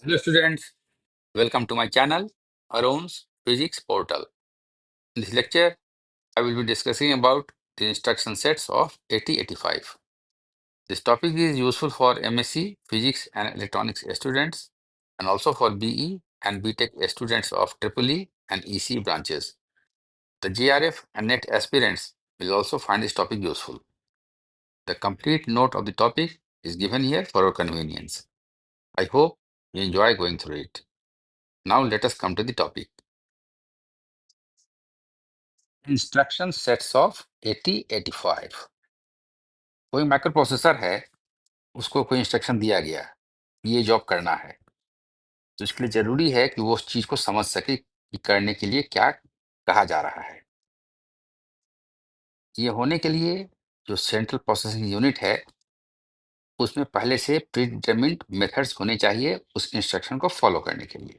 Hello students, welcome to my channel Arun's Physics Portal. In this lecture, I will be discussing about the instruction sets of 8085. This topic is useful for MSc Physics and Electronics students and also for BE and BTech students of EEE and EC branches. The JRF and NET aspirants will also find this topic useful. The complete note of the topic is given here for your convenience. I hope you enjoy going through it. Now let us come to the topic. Instruction sets of 8085। कोई micro processor है, उसको कोई instruction दिया गया, ये job करना है, तो इसके लिए जरूरी है कि वो उस चीज को समझ सके कि करने के लिए क्या कहा जा रहा है। ये होने के लिए जो सेंट्रल प्रोसेसिंग यूनिट है, उसमें पहले से प्री डिटरमिन्ड मेथड्स होने चाहिए उस इंस्ट्रक्शन को फॉलो करने के लिए।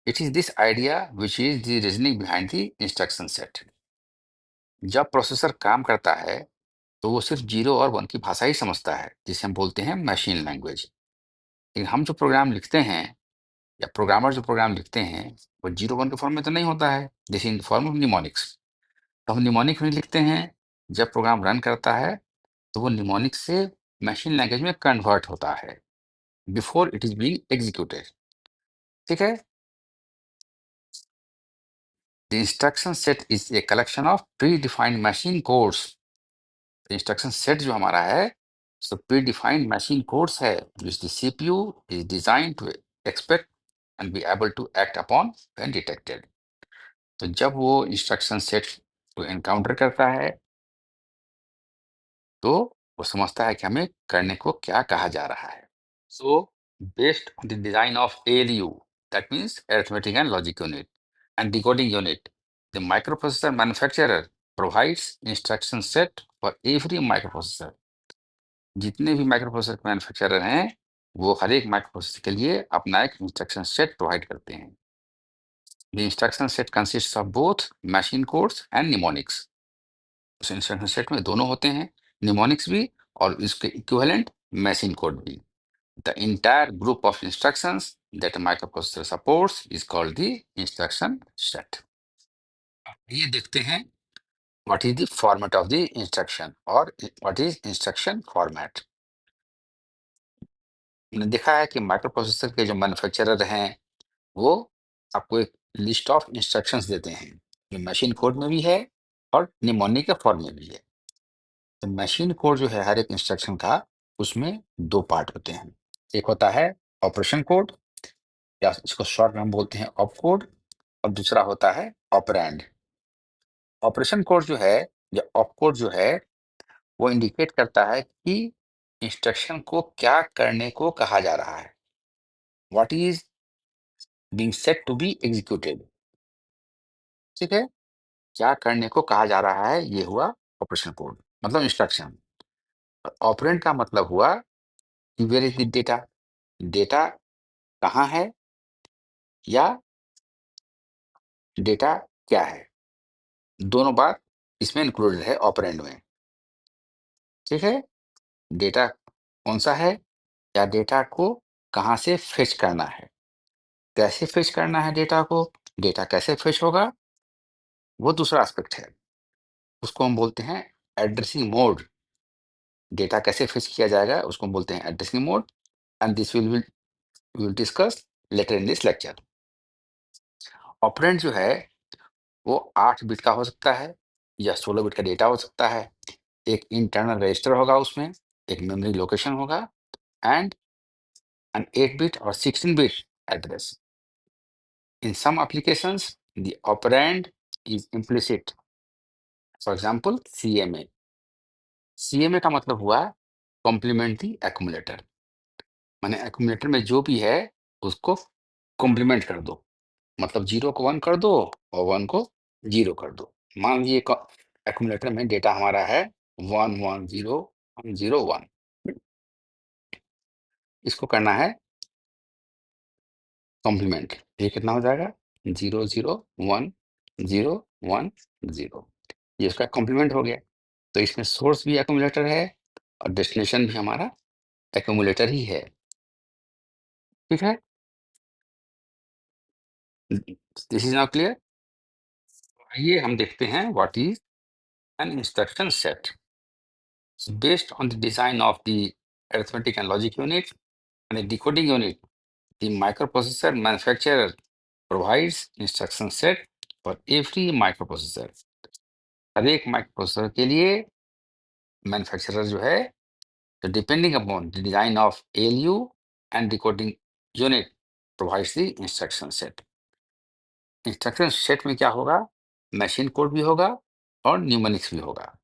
It is this idea which is the reasoning behind the instruction set. जब प्रोसेसर काम करता है तो वो सिर्फ 0 और 1 की भाषा ही समझता है, जिसे हम बोलते हैं मशीन लैंग्वेज। लेकिन हम जो प्रोग्राम लिखते हैं या प्रोग्रामर जो प्रोग्राम लिखते हैं, वो 0 1 के फॉर्म में तो नहीं होता है, जैसे इन फॉर्म ऑफ निमोनिक्स। तो हम निमोनिक में लिखते हैं, जब प्रोग्राम रन करता है तो वो निमोनिक से मशीन लैंग्वेज में कन्वर्ट होता है before it is being executed. ठीक है। The instruction set is a collection of pre defined machine codes. Instruction set जो हमारा है, सो प्री डिफाइंड मशीन कोड्स है which the CPU is designed to expect and be able to act upon when detected। तो जब वो instruction set को encounter करता है तो वो समझता है कि हमें करने को क्या कहा जा रहा है। So based on the design of ALU, that means arithmetic and logic unit and decoding unit, the microprocessor manufacturer provides instruction set for every microprocessor. जितने भी माइक्रो प्रोसेसर के मैन्युफैक्चरर हैं, वो हर एक माइक्रो प्रोसेसर के लिए अपना एक इंस्ट्रक्शन सेट प्रोवाइड करते हैं। The instruction set consist of both machine codes and mnemonics. उस इंस्ट्रक्शन सेट में दोनों होते हैं, निमोनिक्स भी और इसके इक्विवेलेंट मशीन कोड भी। The entire group of instructions that micro processor supports is called the instruction set. ये देखते हैं what is the format of the instruction और व्हाट इज इंस्ट्रक्शन फॉर्मेट। हमने देखा है कि माइक्रो प्रोसेसर के जो मैन्युफैक्चरर हैं, वो आपको एक लिस्ट ऑफ इंस्ट्रक्शंस देते हैं, जो मशीन कोड में भी है और निमोनिक के फॉर्म में भी है। तो मशीन कोड जो है हर एक इंस्ट्रक्शन का, उसमें दो पार्ट होते हैं। एक होता है ऑपरेशन कोड, या इसको शॉर्ट में हम बोलते हैं ऑप कोड, और दूसरा होता है ऑपरेंड। ऑपरेशन कोड जो है या ऑप कोड जो है, वो इंडिकेट करता है कि इंस्ट्रक्शन को क्या करने को कहा जा रहा है, what is being set to be executed. ठीक है। क्या करने को कहा जा रहा है, ये हुआ ऑपरेशन कोड, मतलब इंस्ट्रक्शन। ऑपरेंड का मतलब हुआ कि where is the data, data कहाँ है या डेटा क्या है। दोनों बात इसमें इंक्लूडेड है ऑपरेंड में। ठीक है। डेटा कौन सा है, या डेटा को कहाँ से फेच करना है, कैसे फेच करना है डेटा को, डेटा कैसे फेच होगा, वो दूसरा एस्पेक्ट है। उसको हम बोलते हैं एड्रेसिंग मोड। डेटा कैसे फेच किया जाएगा उसको हम बोलते हैं addressing mode, and this will discuss later in this lecture. Operand जो है वो 8 बिट का हो सकता है या 16 बिट का डेटा हो सकता है। एक इंटरनल रजिस्टर होगा, उसमें एक मेमोरी लोकेशन होगा, एंड एन 8 बिट और 16 bit address. In some applications the operand is implicit, for example CMA। CMA का मतलब हुआ कॉम्प्लीमेंट्री एक्यूमुलेटर, माने एक्यूमुलेटर में जो भी है उसको कॉम्प्लीमेंट कर दो, मतलब 0 को 1 कर दो और 1 को 0 कर दो। मान लीजिए एक्यूमुलेटर में डेटा हमारा है 1 1 0 1 0 1, इसको करना है कॉम्प्लीमेंट। ये कितना हो जाएगा 0 0 1 0 1 0, ये इसका कॉम्प्लीमेंट हो गया। तो इसमें सोर्स भी एक्यूमुलेटर है और डेस्टिनेशन भी हमारा एक्यूमुलेटर ही है। ठीक है, दिस इज नाउ क्लियर। आइए हम देखते हैं what is an instruction set. Based on the design of the arithmetic and logic unit and the decoding unit, the microprocessor manufacturer provides instruction set for every microprocessor। हर एक microprocessor के लिए manufacturer जो है, तो depending upon the design of ALU and decoding unit provides the instruction set. Instruction set में क्या होगा, machine code भी होगा और न्यूमेरिक्स भी होगा।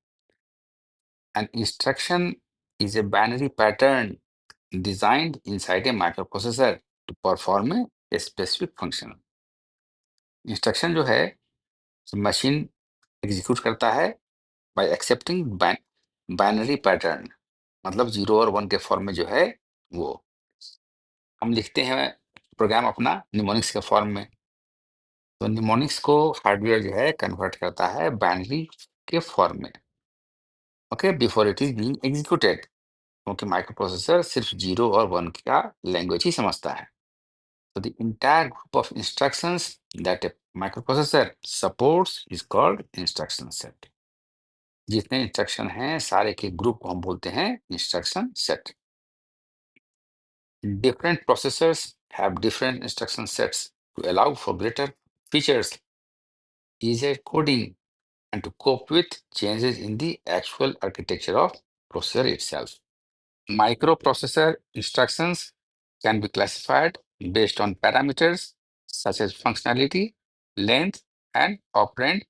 An instruction is a binary pattern designed inside a microprocessor to perform a specific function। Instruction जो है मशीन एग्जीक्यूट करता है बाय एक्सेप्टिंग बाइनरी पैटर्न, मतलब 0 और 1 के फॉर्म में जो है वो हम लिखते हैं प्रोग्राम अपना निमोनिक्स के फॉर्म में। तो निमोनिक्स को हार्डवेयर जो है कन्वर्ट करता है बाइनरी के फॉर्म में, okay, before it is being executed, क्योंकि माइक्रोप्रोसेसर सिर्फ 0 और 1 का लैंग्वेज ही समझता है। So the entire group of instructions that a microprocessor supports is called instruction set। जितने इंस्ट्रक्शन हैं सारे के ग्रुप को हम बोलते हैं instruction set. Different processors have different instruction sets to allow for greater features, easier coding, and to cope with changes in the actual architecture of processor itself। Microprocessor instructions can be classified based on parameters such as functionality, length, and operand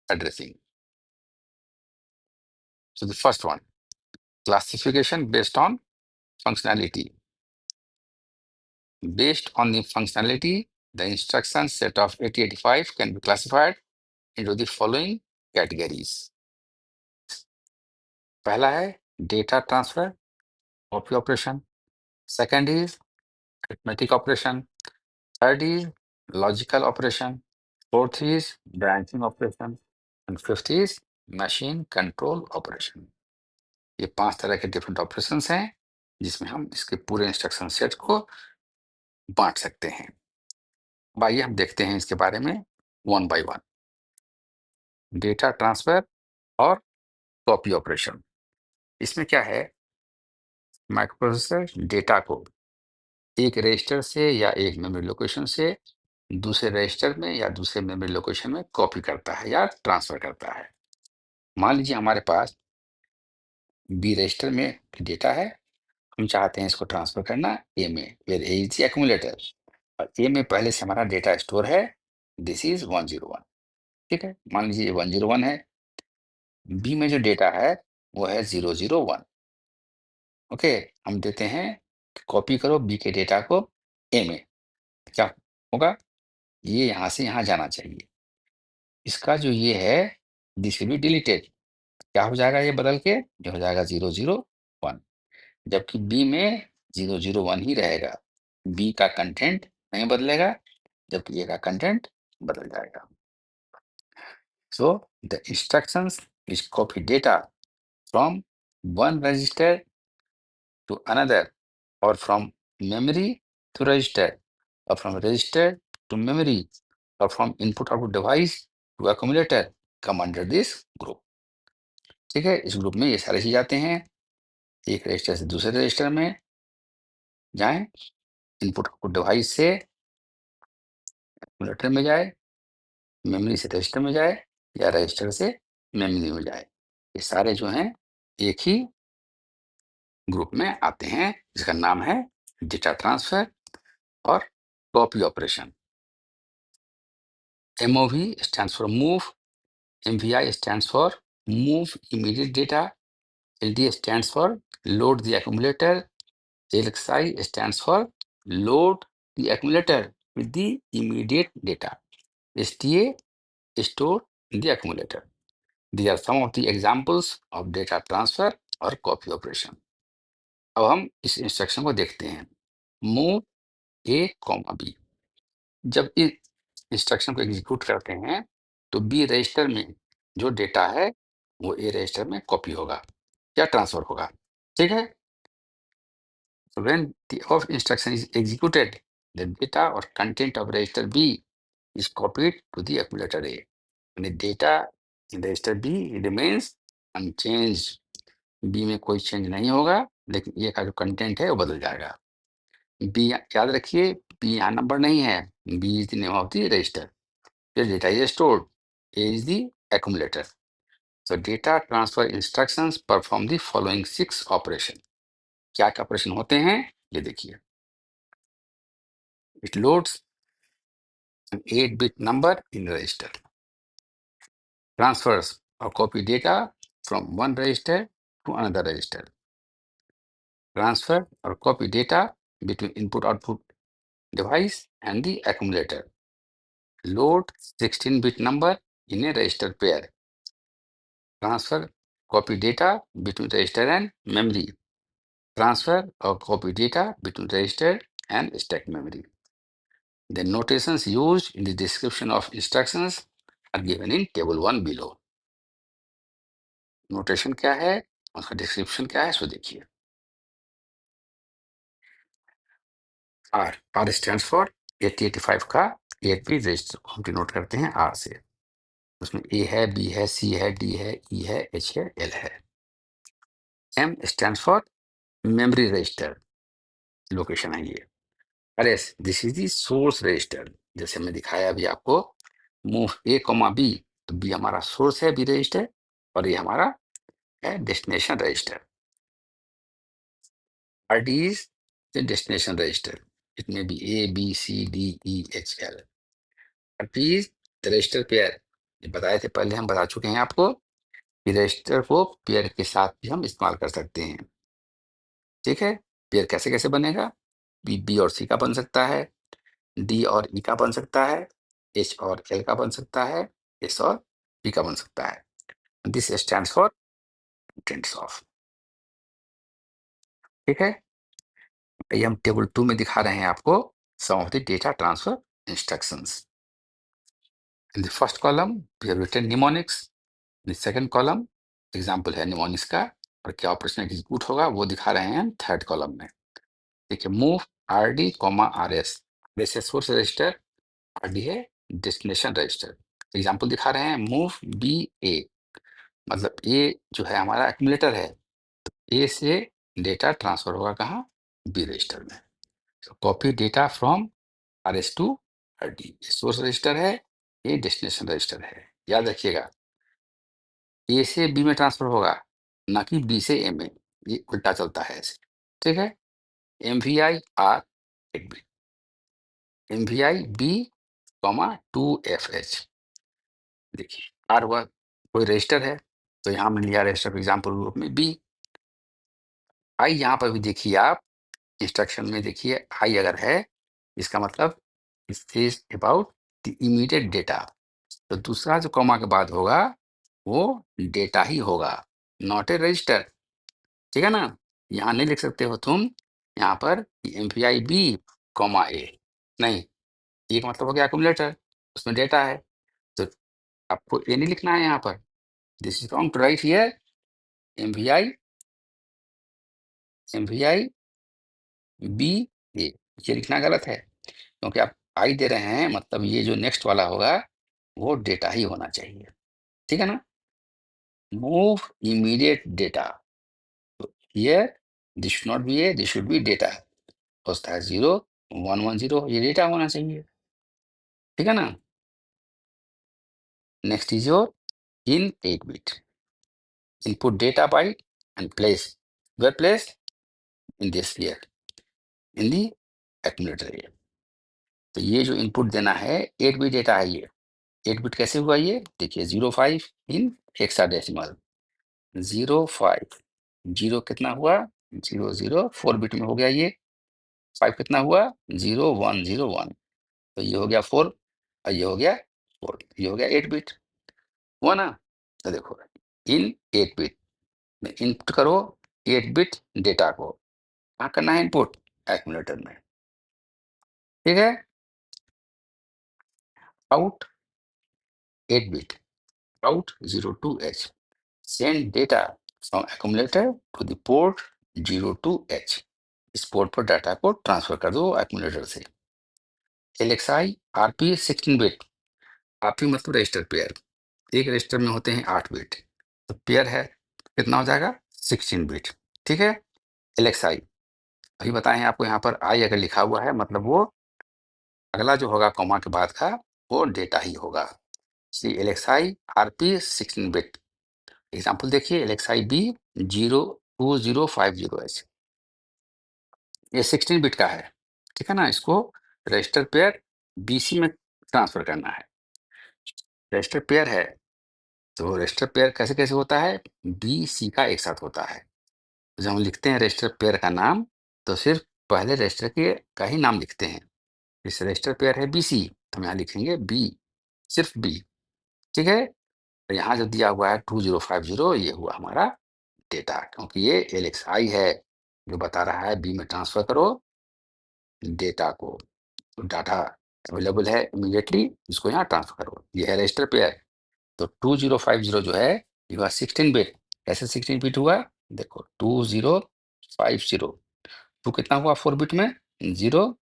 addressing। So the first one, classification based on functionality. Based on the functionality, the instruction set of 8085 can be classified into the following categories। पहला है data transfer, copy operation. Second is arithmetic operation. Third is logical operation. Fourth is branching operation. And fifth is machine control operation। ये 5 तरह के different operations हैं जिसमें हम इसके पूरे इंस्ट्रक्शन सेट को बांट सकते हैं। अब आइए हम देखते हैं इसके बारे में one by one. Data transfer और कॉपी ऑपरेशन। इसमें क्या है, माइक्रोप्रोसेसर डेटा को एक रजिस्टर से या एक मेमोरी लोकेशन से दूसरे रजिस्टर में या दूसरे मेमोरी लोकेशन में कॉपी करता है या ट्रांसफर करता है। मान लीजिए हमारे पास बी रजिस्टर में डेटा है, हम चाहते हैं इसको ट्रांसफर करना ए में, where A is the accumulator, और ए में पहले से हमारा डेटा स्टोर है, दिस इज 101। ठीक है, मान लीजिए 101 है, बी में जो डेटा है वो है 001। ओके, हम देते हैं कॉपी करो बी के डेटा को ए में, क्या होगा, ये यहाँ से यहाँ जाना चाहिए। इसका जो ये है दिस विल बी डिलीटेड, क्या हो जाएगा, ये बदल के ये हो जाएगा 001, जबकि बी में 001 ही रहेगा। बी का कंटेंट नहीं बदलेगा, जबकि ए का कंटेंट बदल जाएगा। So the instructions which copy data from one register to another, और फ्रॉम मेमोरी टू रजिस्टर, और फ्रॉम रजिस्टर टू मेमोरी, और from input output device to accumulator come under this group. ठीक है, इस ग्रुप में ये सारे चीज आते हैं, एक रजिस्टर से दूसरे रजिस्टर में जाएं, इनपुट आउटपुट डिवाइस से एक्यूमुलेटर में जाए, मेमोरी से रजिस्टर में जाए, या रजिस्टर से मेमोरी में जाए, ये सारे जो हैं एक ही ग्रुप में आते हैं जिसका नाम है डेटा ट्रांसफर और copy operation. MOV stands for move, MVI stands for move immediate data, LD stands for load the accumulator, LXI stands for load the accumulator with the immediate data, STA store the accumulator। These are some of the examples of data transfer और copy operation। अब हम इस instruction को देखते हैं, move A comma B. जब इस instruction को एग्जीक्यूट करते हैं तो बी रजिस्टर में जो डेटा है वो ए रजिस्टर में कॉपी होगा या ट्रांसफर होगा। ठीक है, so when the of instruction is executed, the data or content of register B is copied to the accumulator A. And the data in register B remains unchanged. B में कोई change नहीं होगा, लेकिन ए का जो कंटेंट है वो बदल जाएगा। बी याद रखिए, बी यहाँ नंबर नहीं है, B is the name of the register, data is stored, A is the accumulator. So data transfer instructions perform the following 6 operation. क्या क्या ऑपरेशन होते हैं ये देखिए। It loads an 8-bit number in register, transfers or copy data from one register to another register, transfer or copy data between input-output device and the accumulator, load 16-bit number in a register pair, transfer, copy data between register and memory, transfer or copy data between register and stack memory. The notations used in the description of instructions are given in table 1 below. Notation क्या है, उसका description क्या है, सो देखिए। Are stands for 8085 का 8-bit register को हम denote करते हैं आर से। उसमें ए है, बी है, सी है, डी है, ई है, एच है, एल है। M stands for memory register, location है ये। R S, this is the source register, जैसे हमने दिखाया अभी आपको, मूव ए कॉमा बी, तो बी हमारा सोर्स है बी रजिस्टर, और ये हमारा है destination register. RD is the destination register. It may be A, B, C, D, E, H, L. RP is the register pair. ये बताए थे पहले, हम बता चुके हैं आपको कि रजिस्टर को पेयर के साथ भी हम इस्तेमाल कर सकते हैं। ठीक है, पेयर कैसे कैसे बनेगा, बी और सी का बन सकता है, डी और ई का बन सकता है, एच और एल का बन सकता है, एस और पी का बन सकता है। This stands for intends of. ठीक है, ये हम टेबल 2 में दिखा रहे हैं आपको some of the data transfer instructions. In the first column, we have written mnemonics. In the second column, example है mnemonics का, और क्या ऑपरेशन एग्जीक्यूट होगा वो दिखा रहे हैं थर्ड कॉलम में। देखिए, move R D comma R S, जैसे सोर्स रजिस्टर, आर डी है डेस्टिनेशन रजिस्टर। एग्जाम्पल दिखा रहे हैं, मूव बी ए, मतलब ए जो है हमारा एक्यूमुलेटर है, ए से डेटा ट्रांसफर होगा कहाँ, बी रजिस्टर में। Copy data from R S to R D, source register है, ये डेस्टिनेशन रजिस्टर है। याद रखिएगा, ए से बी में ट्रांसफर होगा, ना कि बी से ए में, ये उल्टा चलता है ऐसे। ठीक है, M V I R 8-bit, M V I B comma 2FH। देखिए, आर हुआ कोई रजिस्टर है, तो यहाँ हमने लिया रजिस्टर एग्जाम्पल ग्रुप में बी। आई यहाँ पर भी देखिए आप, इंस्ट्रक्शन में देखिए आई अगर है, इसका मतलब is about the immediate data, तो दूसरा जो कॉमा के बाद होगा वो डेटा ही होगा, नॉट ए रजिस्टर। ठीक है ना, यहाँ नहीं लिख सकते हो तुम यहाँ पर M P I B comma A, नहीं, ये का मतलब हो गया एक्यूमुलेटर, उसमें डेटा है, तो आपको ए नहीं लिखना है यहाँ पर। This is wrong to write here M V I B A, ये लिखना गलत है, क्योंकि आप आई दे रहे हैं, मतलब ये जो नेक्स्ट वाला होगा वो डेटा ही होना चाहिए। ठीक है ना, move immediate data, here this should not be A, this should be data, होता है 0 1 1 0, ये डेटा होना चाहिए। ठीक है ना, next is your in 8-bit, input data byte and place, where placed in this here, in the accumulator area। तो ये जो इनपुट देना है 8-bit डेटा है, ये 8-bit कैसे हुआ, ये देखिए 05 इन हेक्साडेसिमल, 05, 0 कितना हुआ 00, 4-bit में हो गया, ये 5 कितना हुआ 0101, तो ये हो गया 4, और ये हो गया 4, ये हो गया 8-bit हुआ ना। तो देखो, इन 8-bit में इनपुट करो 8-bit डेटा को, कहाँ करना है इनपुट, एक्यूमुलेटर में। ठीक है, out 8-bit, out 02H, send data from accumulator to the port 02H, इस पोर्ट पर डाटा को ट्रांसफर कर दो एक्यूमुलेटर से। LXI RP 16 bit. RP मतलब रजिस्टर पेयर। एक रजिस्टर में होते हैं 8 बिट, तो पेयर है कितना हो जाएगा 16 बिट। ठीक है। LXI अभी बताए हैं आपको, यहाँ पर आई अगर लिखा हुआ है मतलब वो अगला जो होगा कॉमा के बाद का वो डेटा ही होगा। सी LXI RP 16 बिट। एग्जाम्पल देखिए LXI B 02050H, ये 16 बिट का है। ठीक है ना, इसको रजिस्टर पेयर BC में ट्रांसफर करना है। रजिस्टर पेयर है तो रजिस्टर पेयर कैसे कैसे होता है, BC का एक साथ होता है। जब हम लिखते हैं रजिस्टर पेयर का नाम तो सिर्फ पहले रजिस्टर के का ही नाम लिखते हैं। इस रजिस्टर पेयर है BC तो हम यहाँ लिखेंगे B, सिर्फ B। ठीक है। तो यहाँ जो दिया हुआ है 2050 ये हुआ हमारा डेटा, क्योंकि ये LXI है जो बता रहा है B में ट्रांसफर करो डेटा को। तो डाटा अवेलेबल है इमीडिएटली, इसको यहाँ ट्रांसफर करो। ये है रजिस्टर पेयर। तो 2050 जो है ये हुआ 16 बिट। कैसे 16 बिट हुआ, देखो 2050, टू कितना हुआ 4 बिट में 0010,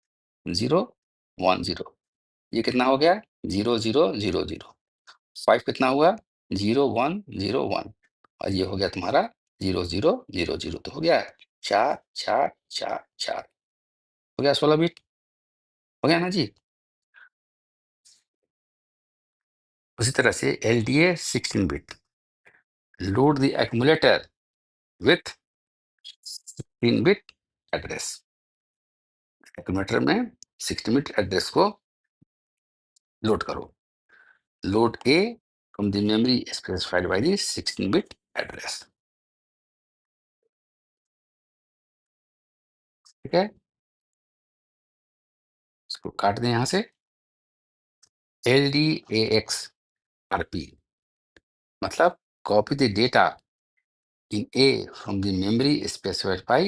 ये कितना हो गया 0000। 5 कितना हुआ 0101, और ये हो गया तुम्हारा 0000। तो हो गया 4444, हो गया 16 बिट, हो गया ना जी। उसी तरह से LDA 16 bit, load the accumulator with 16 bit address. Accumulator में 16 बिट एड्रेस को लोड करो। Load A from the memory specified by the 16 bit address। ठीक है, इसको काट दें यहां से। LDAX RP मतलब copy the data in A from the memory specified by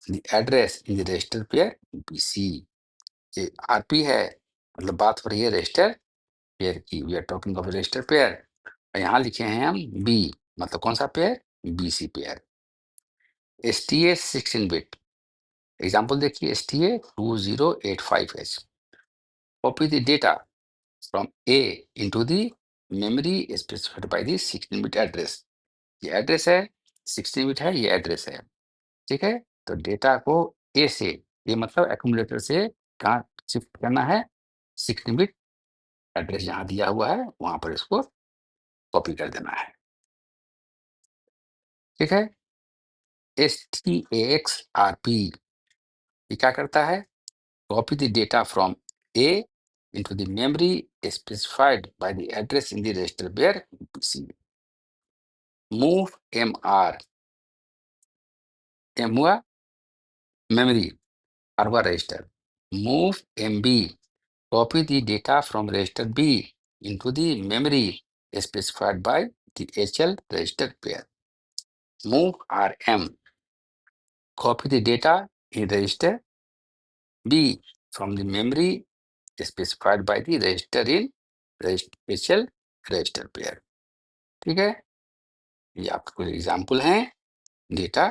the address in the register pair BC। ये RP है मतलब बात हो रही है रजिस्टर पेयर की, we are talking of register pair. यहाँ लिखे हैं हम B मतलब कौन सा pair, BC pair. STA 16 bit, example देखिए STA 2085H, copy the data from A into the memory specified by the 16 bit address। ये एड्रेस है 16 बिट है, ये एड्रेस है। ठीक है, तो डेटा को A से, ये मतलब एक्यूमुलेटर से कहाँ शिफ्ट करना है, 16 बिट एड्रेस जहाँ दिया हुआ है वहां पर इसको कॉपी कर देना है। ठीक है। STAX RP ये क्या करता है, copy the data from A into the memory specified by the address in the register pair BC। Move MR, M हुआ memory, R हुआ register। Move MB, copy the data from register B into the memory specified by the HL register pair। Move RM, copy the data in register B from the memory specified by the register in HL register pair। ठीक है, ये आपके कुछ example हैं data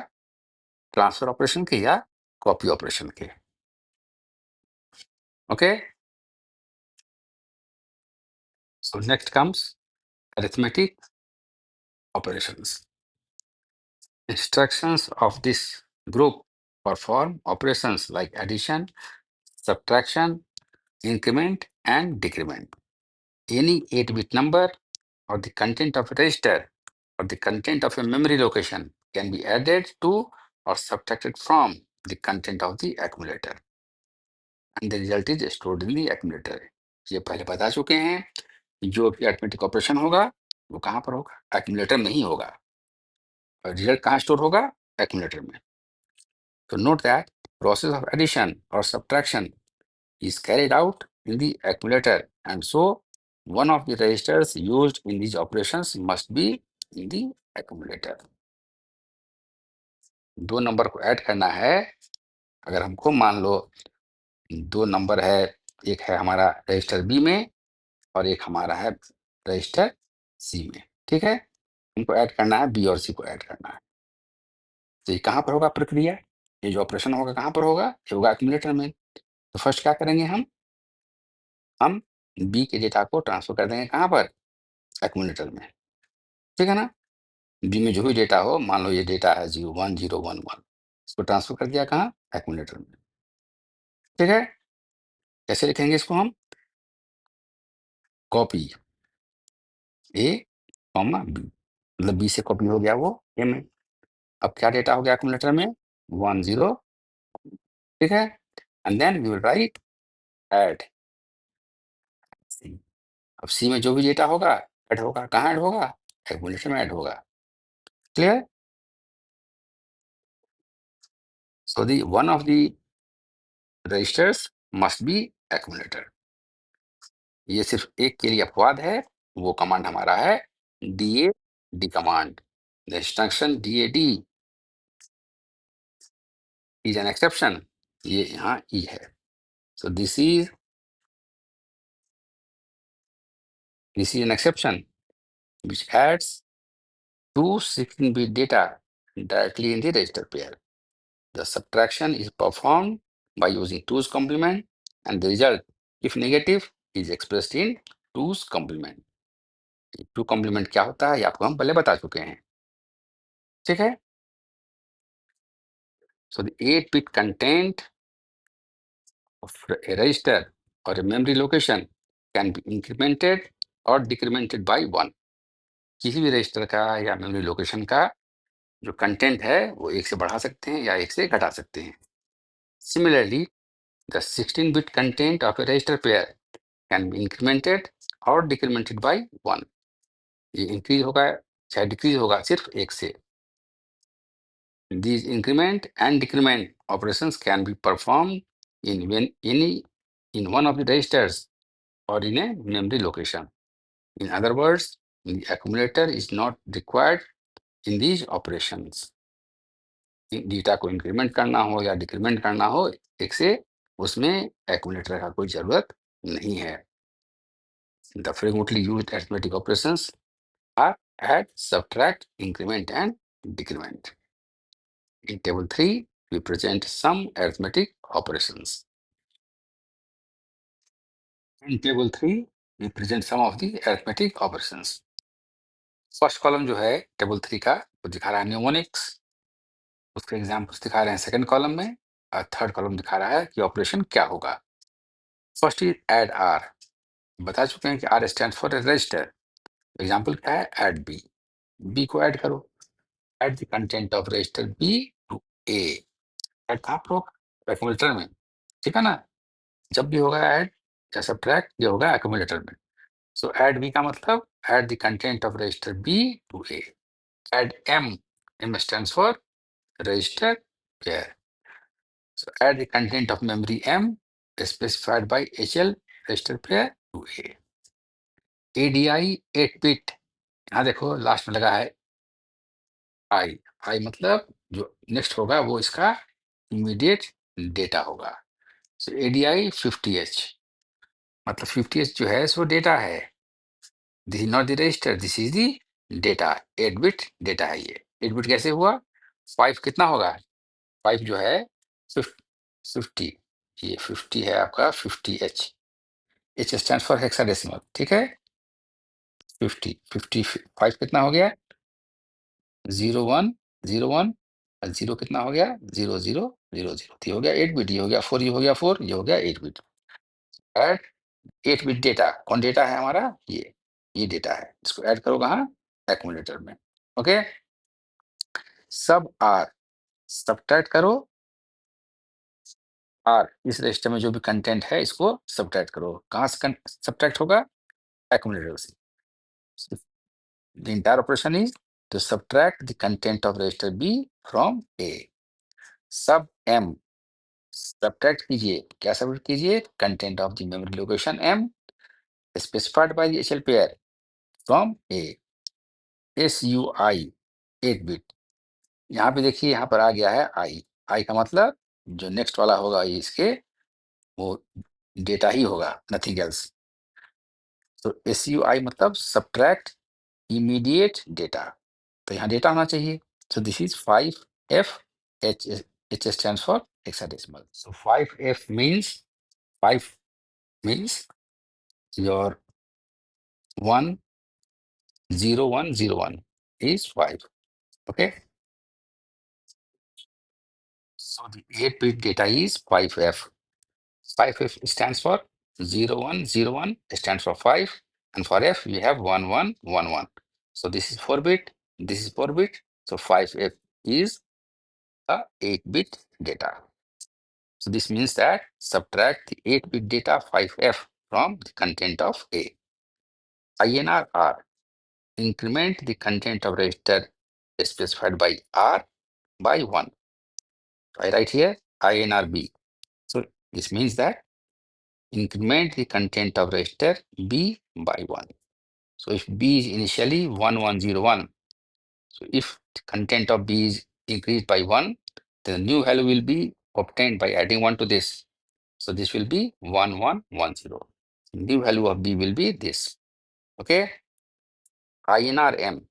transfer operation के या copy operation के। Okay, so next comes arithmetic operations। Instructions of this group perform operations like addition, subtraction, increment, and decrement. Any 8-bit number or the content of a register or the content of a memory location can be added to or subtracted from the content of the accumulator, and the result is stored in the accumulator। ये पहले बता चुके हैं, जो भी arithmetic operation होगा वो कहाँ पर होगा, accumulator में ही होगा, और रिजल्ट कहाँ स्टोर होगा, accumulator में। So note that process of addition or subtraction is carried out in the accumulator, and so one of the registers used in these operations must be in the accumulator। दो number को add करना है, अगर हमको मान लो दो number है, एक है हमारा रजिस्टर बी में और एक हमारा है रजिस्टर सी में। ठीक है, इनको ऐड करना है, बी और सी को ऐड करना है। तो ये कहाँ पर होगा प्रक्रिया, ये जो ऑपरेशन होगा कहाँ पर होगा, ये होगा एक्यूमुलेटर में। तो फर्स्ट क्या करेंगे हम, हम बी के डेटा को ट्रांसफर कर देंगे कहाँ पर, एक्यूमुलेटर में, ठीक है ना। बी में जो भी डेटा हो, मान लो ये डेटा है 0 1 0 1 1, इसको ट्रांसफर कर दिया कहाँ, एक्यूमुलेटर में, ठीक है। कैसे लिखेंगे इसको हम, कॉपी ए कॉमा बी, मतलब बी से कॉपी हो गया वो ए में। अब क्या डेटा हो गया एक्यूमुलेटर में, 1 0, ठीक है। And then we will write add C. अब सी में जो भी डेटा होगा ऐड होगा, कहाँ ऐड होगा, एक्यूमुलेटर में ऐड होगा, clear. So the one of the registers must be accumulator. ये सिर्फ एक के लिए अपवाद है, वो कमांड हमारा है D A D command. The instruction D A D is an exception, ये यहाँ ई है। So this is an exception which adds two 16-bit data directly in the register pair. The subtraction is performed by using 2's complement and the result, if negative, is expressed in 2's complement. 2 complement क्या होता है ये आपको हम पहले बता चुके हैं, ठीक है। So the 8-bit content of a register or a memory location can be incremented or decremented by 1. किसी भी रजिस्टर का या मेमोरी लोकेशन का जो कंटेंट है वो 1 से बढ़ा सकते हैं या 1 से घटा सकते हैं। Similarly, the 16-bit content of a register pair can be incremented or decremented by 1. ये इंक्रीज होगा चाहे डिक्रीज होगा सिर्फ 1 से। These increment and decrement operations can be performed in one of the registers or in a memory location. In other words, the accumulator is not required in these operations. Data को increment करना हो या decrement करना हो 1 से, उसमें accumulator का कोई जरूरत नहीं है। The frequently used arithmetic operations are add, subtract, increment, and decrement. In table 3, we present some arithmetic operations. In table 3, we present some of the arithmetic operations. First column जो है टेबल 3 का वो दिखा रहा है न्यूमोनिक्स, उसके examples दिखा रहे हैं सेकंड कॉलम में, और थर्ड कॉलम दिखा रहा है कि ऑपरेशन क्या होगा। फर्स्ट इज ऐड आर, बता चुके हैं कि R stand for register. Example क्या है, ऐड बी, बी को ऐड करो, add the content of register B to A. Add कहाँ पर होगा, एक्यूमुलेटर में, ठीक है ना। जब भी होगा ऐड या सब्ट्रैक्ट, ये होगा एक्यूमुलेटर में। सो ऐड बी का मतलब add the content of register B to A. Add M, M stands for register pair. So add the content of memory M specified by HL register pair to A. ADI 8-bit, यहाँ देखो last में लगा है I, I मतलब जो next होगा वो इसका इमीडिएट डेटा होगा। सो ADI 50H, मतलब 50H जो है सो डेटा है, this is not the register, this is the data. 8-bit data है ये। 8-bit कैसे हुआ, 5 कितना होगा, 5 जो है 50, ये 50 है आपका 50H, H stand for hexadecimal, ठीक है। 55 कितना हो गया, 01 01, और 0 कितना हो गया, 0000, ये हो गया 8-bit, ये हो गया 4, ये हो गया 4, ये हो गया 8-bit। ऐड 8-bit डेटा, कौन डेटा है हमारा, ये डेटा है, इसको ऐड करो कहाँ, एक्यूमुलेटर में, ओके। सब आर, सब्ट्रैक्ट करो आर, इस रजिस्टर में जो भी कंटेंट है इसको सब्ट्रैक्ट करो, कहाँ से सब्ट्रैक्ट होगा, accumulator से। So the entire operation is to subtract the content of register B from A. Sub M, subtract कीजिए, क्या subtract कीजिए, content of the memory location M specified by the HL pair from A. SUI 8-bit, यहाँ पे देखिए यहाँ पर आ गया है I का मतलब जो नेक्स्ट वाला होगा ये इसके वो डेटा ही होगा, नथिंग एल्स। तो SUI मतलब सब्ट्रैक्ट इमीडिएट डेटा, तो यहाँ डेटा होना चाहिए। सो this is 5F, H stands for hexadecimal. So 5F means 5 means your 1 0 1 0 1 is 5. Okay, so the 8-bit data is 5F. 5F stands for 0 1 0 1, stands for 5, and for F we have 1 1 1 1. So this is 4-bit, this is 4-bit, so 5F is a 8-bit data. So this means that subtract the 8-bit data 5F from the content of A. INR R, increment the content of register specified by R by 1. I write here INR B. So this means that increment the content of register B by 1. So if B is initially 1101, so if the content of B is increased by 1, then the new value will be obtained by adding 1 to this. So this will be 1110. New value of B will be this. Okay. INR M.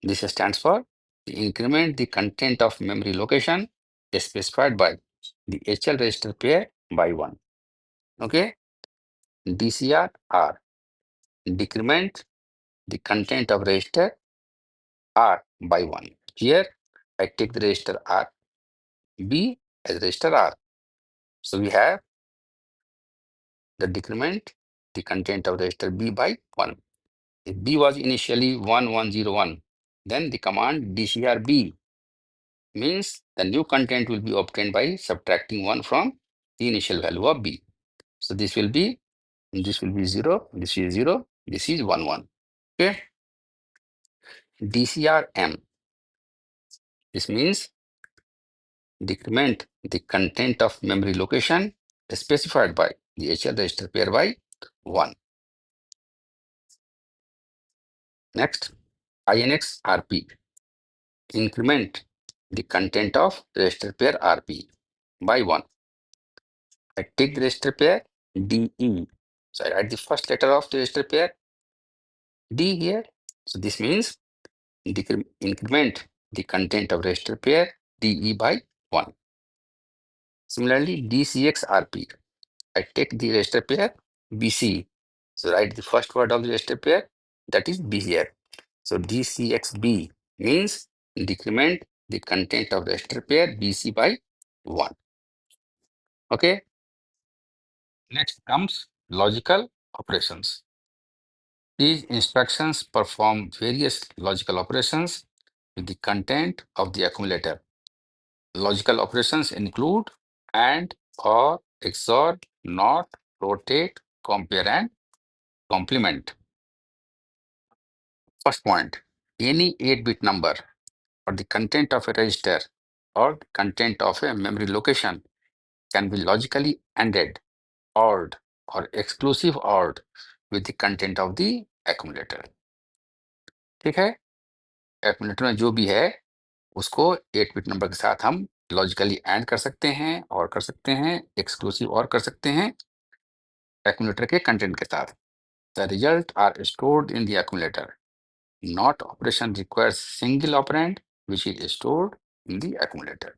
This stands for increment the content of memory location specified by the HL register pair by 1. Okay. DCR R. Decrement the content of register R by 1. Here I take the register R B as register R. So we have the decrement the content of register B by 1. If B was initially 1101, then the command DCRB means the new content will be obtained by subtracting 1 from the initial value of B. So this will be 0, this is 0, this is 1 1. Okay. DCRM. This means decrement the content of memory location specified by the HL register pair by 1. Next, INX RP. Increment the content of register pair RP by 1. I take the register pair DE. So I write the first letter of the register pair D here. So this means increment the content of register pair DE by 1. Similarly, DCX-RP. I take the register pair BC. So write the first word of the register pair, that is B here. So DCXB means decrement the content of register pair BC by 1. Okay. Next comes logical operations. These instructions perform various logical operations with the content of the accumulator. Logical operations include AND, OR, XOR, NOT, rotate, compare, and complement. First point, any 8-bit number or the content of a register or content of a memory location can be logically ANDed, ORed, or exclusive ORed with the content of the accumulator. ठीक है, accumulator में जो भी है उसको 8-bit number के साथ हम लॉजिकली एंड कर सकते हैं और कर सकते हैं एक्सक्लूसिव और कर सकते हैं accumulator के कंटेंट के साथ. The result are stored in the accumulator. Not operation requires single operand which is stored in the accumulator.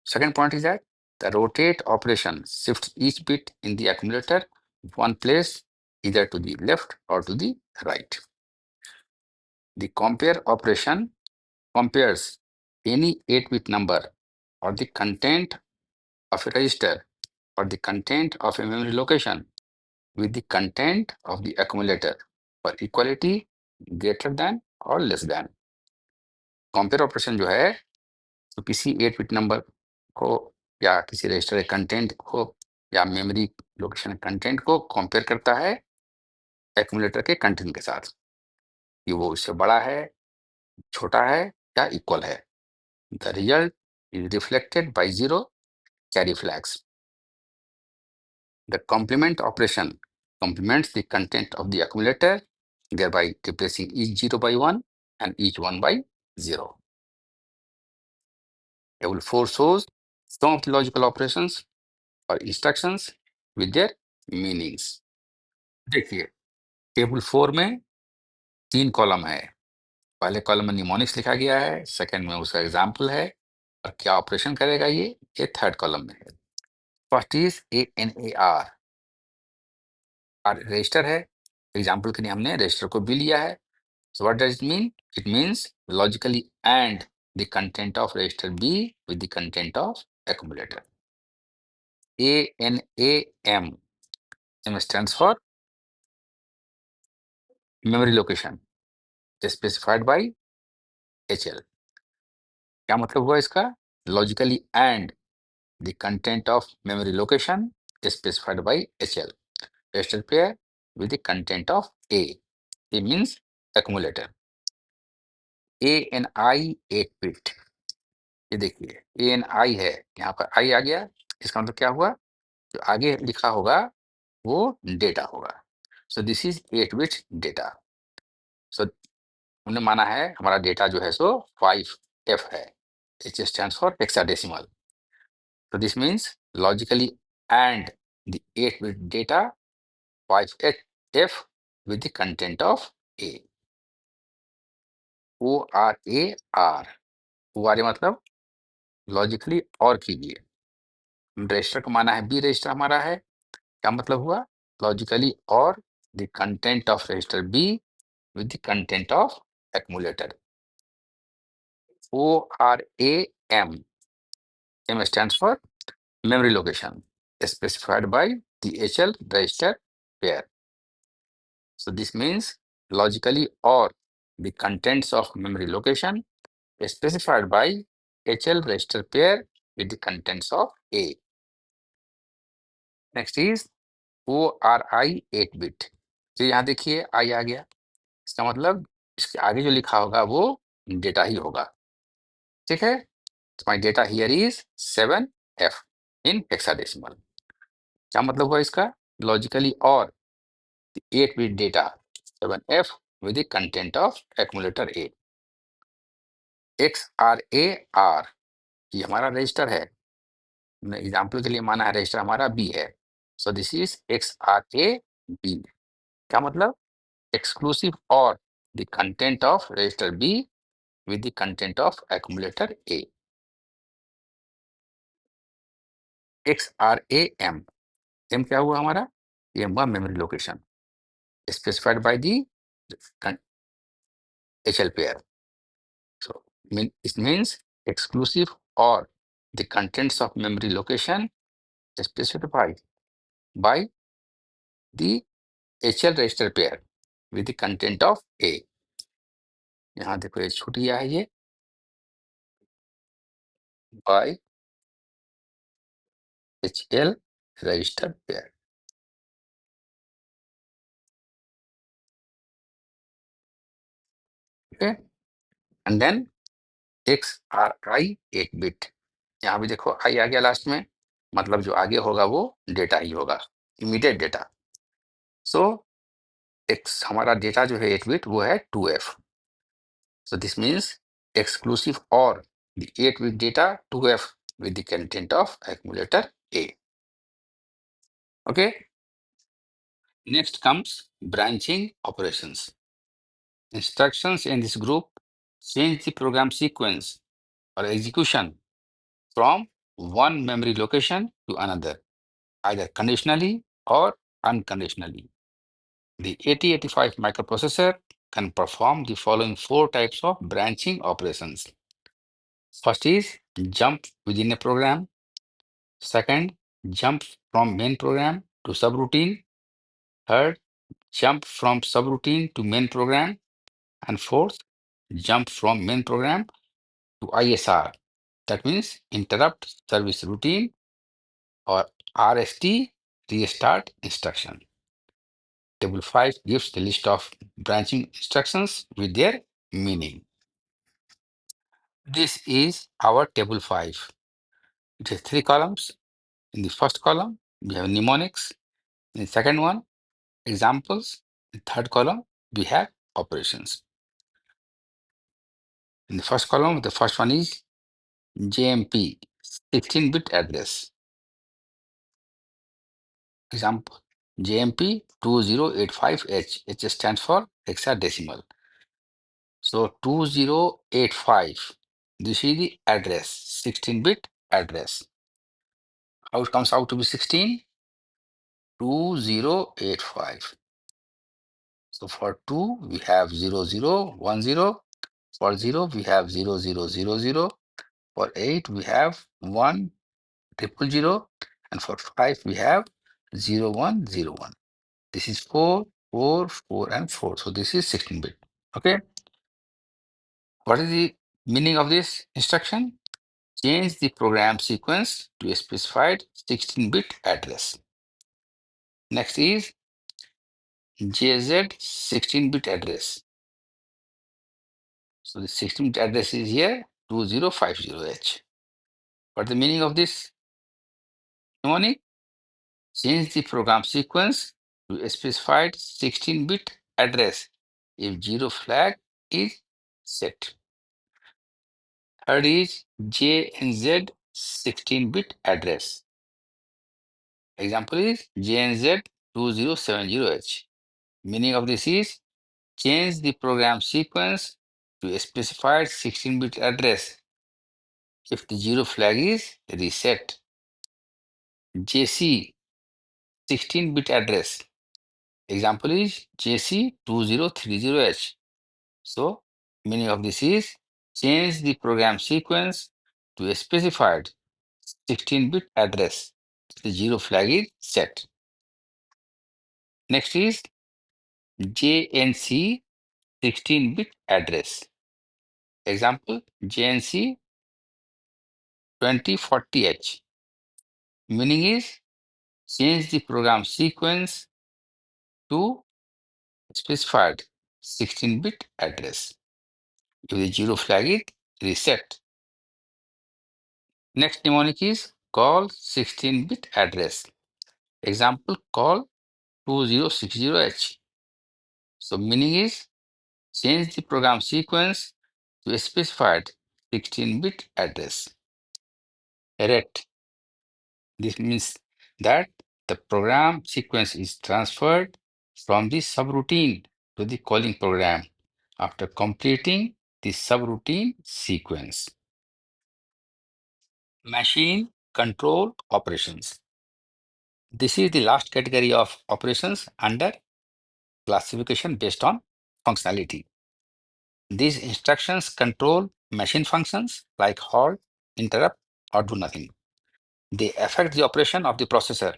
Second point is that the rotate operation shifts each bit in the accumulator one place either to the left or to the right. The compare operation compares any 8-bit number or the content of a register or the content of a memory location with the content of the accumulator for equality greater than or less than. Compare operation जो है तो किसी 8-bit number को या किसी register content को या memory location content को कंपेयर करता है एक्यूमुलेटर के कंटेंट के साथ कि वो उससे बड़ा है, छोटा है या इक्वल है. The result is reflected by 0 carry flags. The complement operation complements the content of the accumulator, thereby replacing each 0 by 1 and each 1 by 0. Table 4 shows some of the logical operations or instructions with their meanings. देखिए, table 4 में 3 column है. पहले column में mnemonics लिखा गया है, second में उसका एग्जाम्पल है और क्या ऑपरेशन करेगा ये थर्ड कॉलम में है. First is ANAR. रजिस्टर है, एग्जाम्पल के लिए हमने रजिस्टर को बी लिया है। So what does it mean? It means logically AND the content of register B with the content of accumulator. ANAM. M stands for memory location specified by HL. क्या मतलब हुआ इसका? Logically AND the content of memory location specified by HL. Register pair with the content of A. A means accumulator. ANI 8 bit. ये देखिए ANI है, यहाँ पर I आ गया, इसका मतलब क्या हुआ? जो आगे लिखा होगा वो डेटा होगा। So this is 8 bit data. So हमने माना है हमारा डेटा जो है सो 5F है। H stands for hexadecimal. So this means logically AND the 8-bit data 5F with the content of A. ORAR. ORA मतलब लॉजिकली और कीजिए। रजिस्टर का माना है बी रजिस्टर हमारा है। क्या मतलब हुआ? Logically or the content of register B with the content of accumulator. ORAM. M stands for memory location specified by the HL register pair. So this means logically or the contents of memory location specified by HL register pair with the contents of A. Next is ORI 8 bit. तो यहाँ देखिए I आ गया, इसका मतलब इसके आगे जो लिखा होगा वो डेटा ही होगा। ठीक है, so my data here is 7F in hexadecimal. क्या मतलब हुआ इसका? Logically or the 8-bit data 7F with the content of accumulator A. XRAR ये हमारा रजिस्टर है, एग्जाम्पल के लिए माना है रजिस्टर हमारा बी है। So this is XRAB। क्या मतलब? Exclusive or the content of register B with the content of accumulator A. XRAM. M क्या हुआ हमारा? ये हुआ memory location specified by the HL pair. So it means exclusive or the contents of memory location specified by the HL register pair with the content of A. यहाँ देखो ये छूट गया है ये by HL register pair. Okay, and then XRI 8 bit. यहाँ भी देखो I आ गया लास्ट में, मतलब जो आगे होगा वो डेटा ही होगा, इमीडिएट डेटा। सो एक्स हमारा डेटा जो है 8 बिट वो है 2F. So this means exclusive or the 8-bit data 2F with the content of accumulator A. Okay. Next comes branching operations. Instructions in this group change the program sequence or execution from one memory location to another, either conditionally or unconditionally. The 8085 microprocessor can perform the following 4 types of branching operations. First is jump within a program. Second, jump from main program to subroutine. Third, jump from subroutine to main program. And fourth, jump from main program to ISR. That means interrupt service routine or RST restart instruction. Table 5 gives the list of branching instructions with their meaning. This is our table 5. It has 3 columns. In the first column, we have mnemonics. In the second one, examples. In the third column, we have operations. In the first column, the first one is JMP, 16-bit address. Example, JMP 2085H. H stands for hexadecimal. So 2085, this is the address, 16-bit address. How it comes out to be 16? 2085. So for 2, we have 0010. For 0, we have 0000. For 8, we have 1000. And for 5, we have 0101. This is 4, 4, 4, and 4. So this is 16-bit. Okay. What is the meaning of this instruction? Change the program sequence to a specified 16-bit address. Next is JZ 16-bit address. So the 16-bit address is here 2050H. What the meaning of this mnemonic? Change the program sequence to a specified 16-bit address if zero flag is set. Third is JNZ 16-bit address. Example is JNZ 2070H. Meaning of this is change the program sequence to a specified 16-bit address if the zero flag is reset. JC 16-bit address. Example is JC2030H. So, meaning of this is change the program sequence to a specified 16-bit address if the zero flag is set. Next is JNC 16-bit address. Example JNC 2040H. Meaning is change the program sequence to specified 16-bit address if the zero flag is reset. Next mnemonic is call 16-bit address. Example call 2060H. So meaning is change the program sequence to a specified 16-bit address. RET. This means that the program sequence is transferred from the subroutine to the calling program after completing the subroutine sequence. Machine control operations. This is the last category of operations under classification based on functionality. These instructions control machine functions like halt, interrupt, or do nothing. They affect the operation of the processor.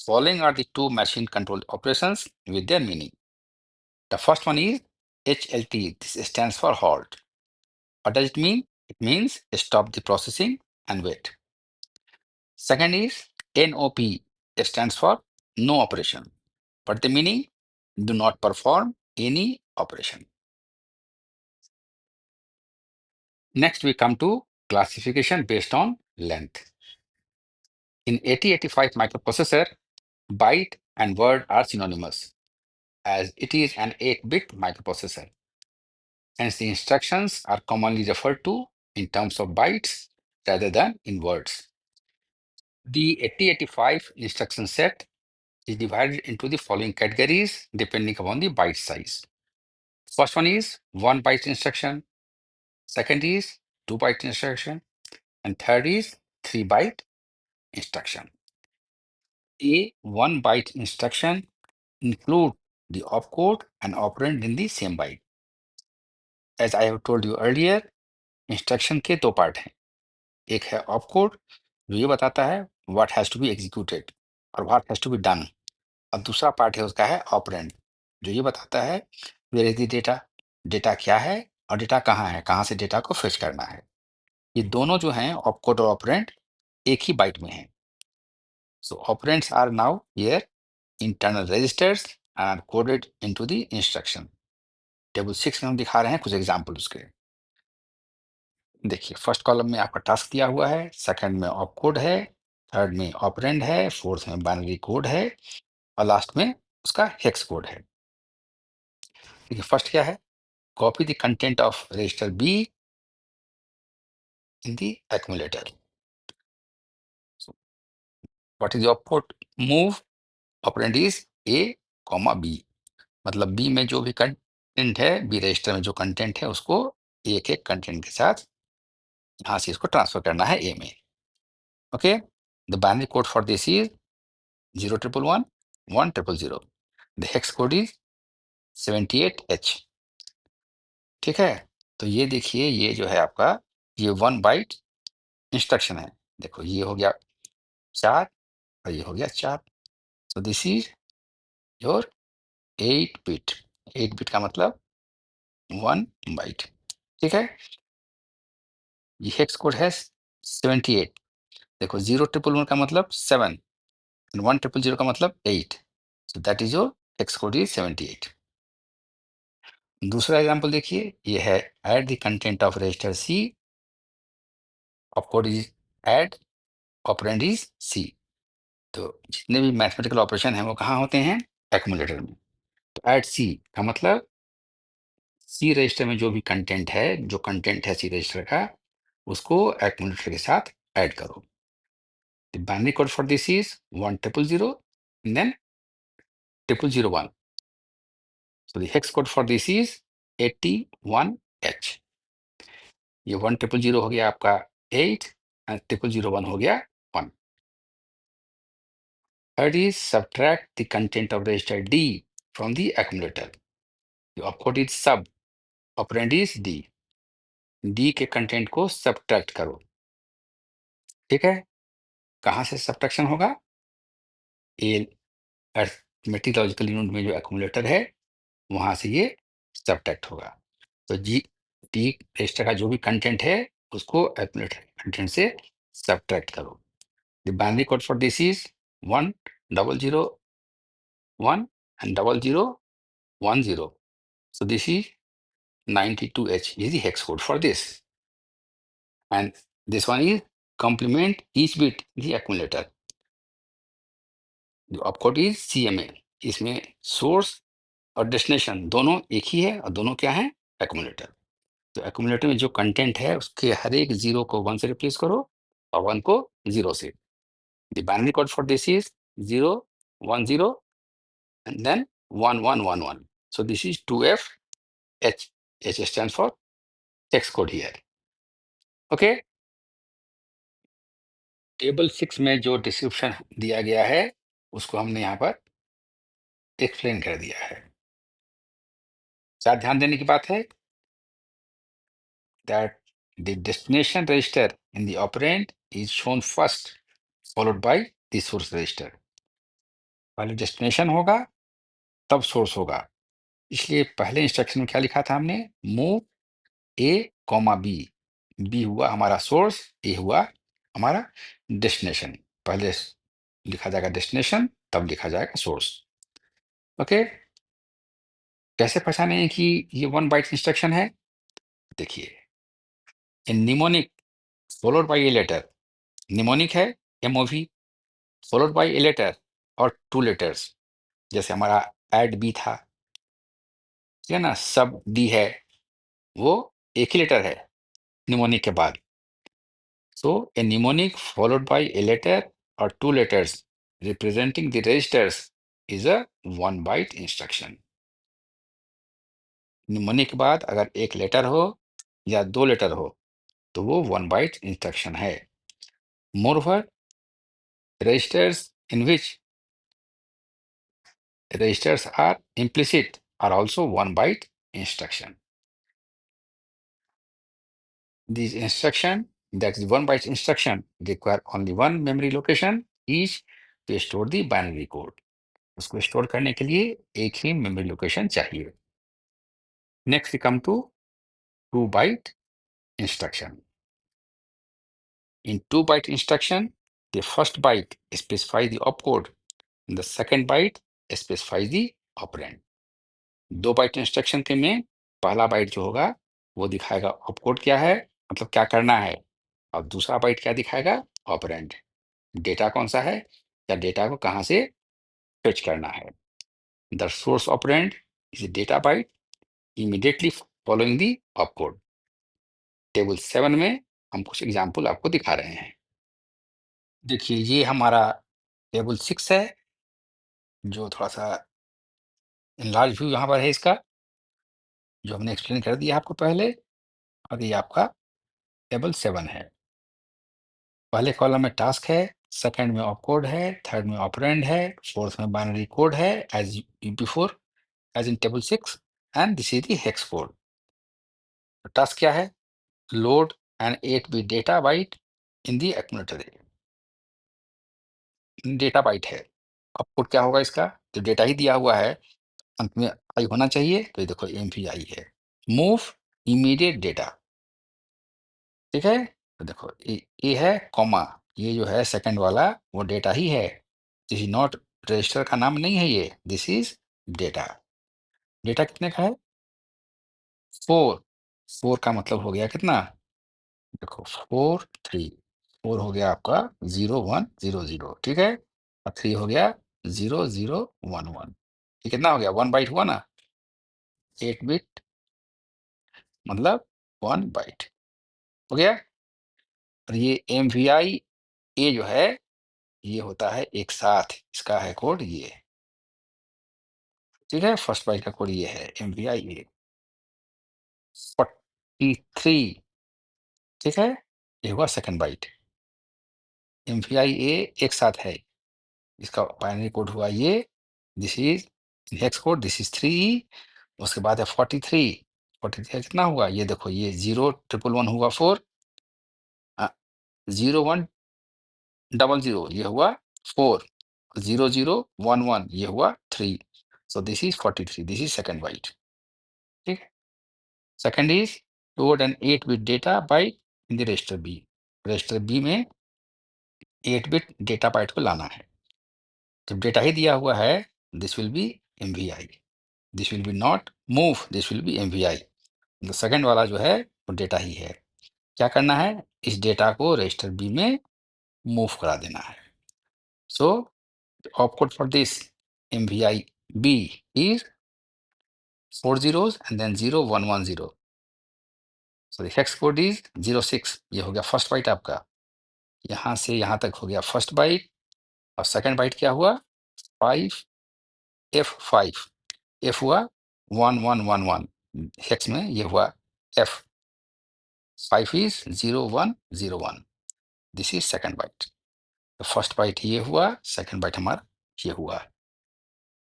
Following are the two machine control operations with their meaning. The first one is HLT. This stands for halt. What does it mean? It means stop the processing and wait. Second is NOP. It stands for no operation. What the meaning? Do not perform any operation. Next, we come to classification based on length. In 8085 microprocessor, byte and word are synonymous, as it is an 8-bit microprocessor. Hence, the instructions are commonly referred to in terms of bytes rather than in words. The 8085 instruction set is divided into the following categories depending upon the byte size. First one is 1 byte instruction, second is 2 byte instruction, and third is 3 byte instruction. A 1 byte instruction include the opcode and operand in the same byte. As I have told you earlier, instruction के दो part हैं. एक है opcode जो ये बताता है what has to be executed और what has to be done, और दूसरा पार्ट है उसका है ऑपरेंड जो ये बताता है where is the data, data क्या है और डेटा कहाँ है, कहाँ से डेटा को फेच करना है. ये दोनों जो हैं ऑपकोड और ऑपरेंड एक ही बाइट में हैं. So operands are now here internal registers and are coded into the instruction. Table 6 में हम दिखा रहे हैं कुछ एग्जांपल उसके. देखिए फर्स्ट कॉलम में आपका टास्क दिया हुआ है, सेकंड में ऑपकोड है, थर्ड में ऑपरेंड है, फोर्थ में बाइनरी कोड है और लास्ट में उसका हेक्स कोड है. देखिए फर्स्ट क्या है, copy the content of register B in the accumulator. What is opcode? Move operand is A comma B. मतलब बी में जो भी कंटेंट है, बी रजिस्टर में जो कंटेंट है उसको एक एक कंटेंट के साथ यहाँ से इसको ट्रांसफर करना है ए में. Okay, the binary code for this is 011 1000, the hex code is 78H। ठीक है, तो ये देखिए, ये जो है आपका, ये 1 बाइट इंस्ट्रक्शन है। देखो, ये हो गया 4 और ये हो गया 4। सो this is your 8 bit. 8 bit का मतलब 1 बाइट। ठीक है, ये हेक्स कोड है 78। देखो, 011 का मतलब 7 एंड 1000 का मतलब 8। So that is your hex code is 78। दूसरा एग्जाम्पल देखिए, ये है add the content of register C, opcode is add, operand is C. तो जितने भी मैथमेटिकल ऑपरेशन हैं वो कहाँ होते हैं? एक्यूमुलेटर में। तो ऐड सी का मतलब सी रजिस्टर में जो भी कंटेंट है, जो कंटेंट है सी रजिस्टर का, उसको एक्यूमुलेटर के साथ ऐड करो। The binary code for this is 1000 and then 0001. So the hex code for this is 81H. ये 1000 हो गया आपका 8 and 0001 हो गया 1. Third is subtract the content of register D from the accumulator. The opcode is sub, operand is D. D के content को subtract करो। ठीक है, कहाँ से सब्ट्रैक्शन होगा? ये अरिथमेटिक लॉजिकल यूनिट में जो एक्यूमुलेटर है, वहां से ये सब्ट्रैक्ट होगा। तो जी डी रजिस्टर का जो भी कंटेंट है, उसको एक्यूमुलेटर कंटेंट से सब्ट्रैक्ट करो। The binary code for this is 1001 and 0010. So this is 92H is the hex code for this. And this one is complement each bit the accumulator. The opcode is CMA. इसमें source और destination दोनों एक ही है और दोनों क्या है? Accumulator. तो एक्यूमुलेटर में जो कंटेंट है, उसके हर एक 0 को 1 से रिप्लेस करो और 1 को 0 से। The binary code for this is 010 and then 1111. So this is 2FH. H stands for hex code here. Okay. Table 6 में जो डिस्क्रिप्शन दिया गया है, उसको हमने यहाँ पर एक्सप्लेन कर दिया है। क्या ध्यान देने की बात है? that the destination register in the operand is shown first, followed by the source register. पहले डेस्टिनेशन होगा, तब सोर्स होगा। इसलिए पहले इंस्ट्रक्शन में क्या लिखा था हमने? Move A comma B. B हुआ हमारा सोर्स, ए हुआ हमारा डेस्टिनेशन। पहले लिखा जाएगा डेस्टिनेशन, तब लिखा जाएगा सोर्स। ओके, कैसे पहचाने कि ये 1 बाइट इंस्ट्रक्शन है? देखिए, इन mnemonic followed by a letter. Mnemonic है MOV, followed by a letter और 2 लेटर्स। जैसे हमारा एड बी था, ठीक है ना, सब डी है, वो एक ही लेटर है निमोनिक के बाद। So a mnemonic followed by a letter और 2 letters representing the registers is a 1 byte instruction. Mnemonic के बाद अगर एक लेटर हो या 2 लेटर हो, तो वो 1 बाइट इंस्ट्रक्शन है। Moreover, registers in which registers are implicit are also 1 byte instruction. These instruction, that is 1 byte instruction, require only one memory location each to store the binary code. उसको store करने के लिए एक ही memory location चाहिए। Next we come to 2 byte instruction. In 2 byte instruction, the first byte specifies the opcode and the second byte specifies the operand. 2 byte instruction के में पहला बाइट जो होगा वो दिखाएगा ऑपकोड क्या है, मतलब क्या करना है, और दूसरा बाइट क्या दिखाएगा? ऑपरेंड, डेटा कौन सा है या डेटा को कहाँ से फेच करना है। The source operand is data byte immediately following the opcode. Table 7 में हम कुछ एग्जाम्पल आपको दिखा रहे हैं। देखिए, ये हमारा टेबल 6 है, जो थोड़ा सा इनलार्ज व्यू यहाँ पर है इसका, जो हमने एक्सप्लेन कर दिया आपको पहले। और ये आपका टेबल 7 है। पहले कॉलम में टास्क है, सेकंड में ऑपकोड है, थर्ड में ऑपरेंड है, फोर्थ में बाइनरी कोड है as before, as in table 6, and this is the hex code. Task क्या है? Load an 8 bit data byte in the accumulator A. Data byte है, आउटपुट क्या होगा इसका? तो डेटा ही दिया हुआ है, अंत में आई होना चाहिए, तो ये देखो MVI है, मूव इमीडिएट डेटा। ठीक है, तो देखो ये है कॉमा, ये जो है सेकंड वाला वो डेटा ही है, दिस इज नॉट रजिस्टर का नाम नहीं है ये, दिस इज डेटा। डेटा कितने का है? 4। 4 का मतलब हो गया कितना? देखो 4 3, 4 हो गया आपका 0100, ठीक है, और 3 हो गया 0011। ये कितना हो गया? 1 बाइट हुआ ना, 8 बिट मतलब 1 बाइट हो गया। और ये MVI ए जो है ये होता है एक साथ, इसका है कोड ये, ठीक है, फर्स्ट बाइट का कोड ये है MVI ए 43, ठीक है, ये हुआ सेकंड बाइट। MVI ए एक साथ है, इसका बाइनरी कोड हुआ ये, this is hex code, this is 3, उसके बाद है 43। 43 कितना हुआ? ये देखो ये 0111 हुआ 4, 0100 ये हुआ 4, 0011 ये हुआ 3, so this is 43, this is second byte. ठीक है, second is load an 8 bit data byte in the register B. Register B में 8 बिट डेटा बाइट को लाना है। जब डेटा ही दिया हुआ है, this will be MVI, this will be not move, this will be MVI। तो सेकंड वाला जो है वो डेटा ही है। क्या करना है? इस डेटा को रजिस्टर बी में मूव करा देना है। सो opcode for this MVI B is 4 zeros and then 0110. So the hex code is 06। ये हो गया फर्स्ट बाइट आपका, यहाँ से यहाँ तक हो गया फर्स्ट बाइट, और सेकंड बाइट क्या हुआ? 5F5, F हुआ 1111, हेक्स में ये हुआ F, 5 is 0101, this is second byte. तो फर्स्ट बाइट ये हुआ, सेकंड बाइट हमारा ये हुआ।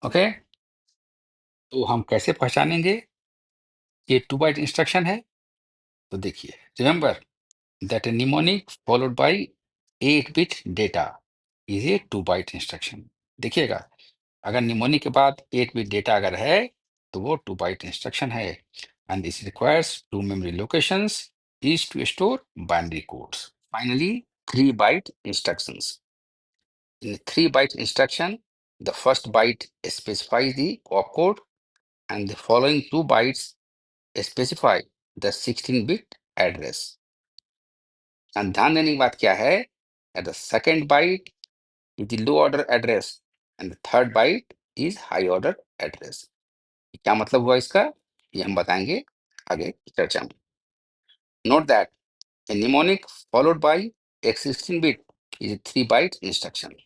ओके, तो हम कैसे पहचानेंगे ये 2 बाइट इंस्ट्रक्शन है? तो देखिए, remember that a mnemonic followed by 8 bit data is a 2 byte instruction. देखिएगा, अगर निमोनिक के बाद 8 बिट डेटा अगर है तो वो 2 बाइट इंस्ट्रक्शन है, and this requires 2 memory locations is to store binary codes. Finally 3 byte instructions. In 3 byte instruction, the first byte specifies the opcode and the following 2 bytes specify the 16-bit address. And ध्यान देने की बात क्या है? That the second byte is the low order address and the third byte is high order address. क्या मतलब हुआ इसका? ये हम बताएंगे आगे की चर्चा में। Note that a mnemonic followed by x16 bit is a 3 byte instruction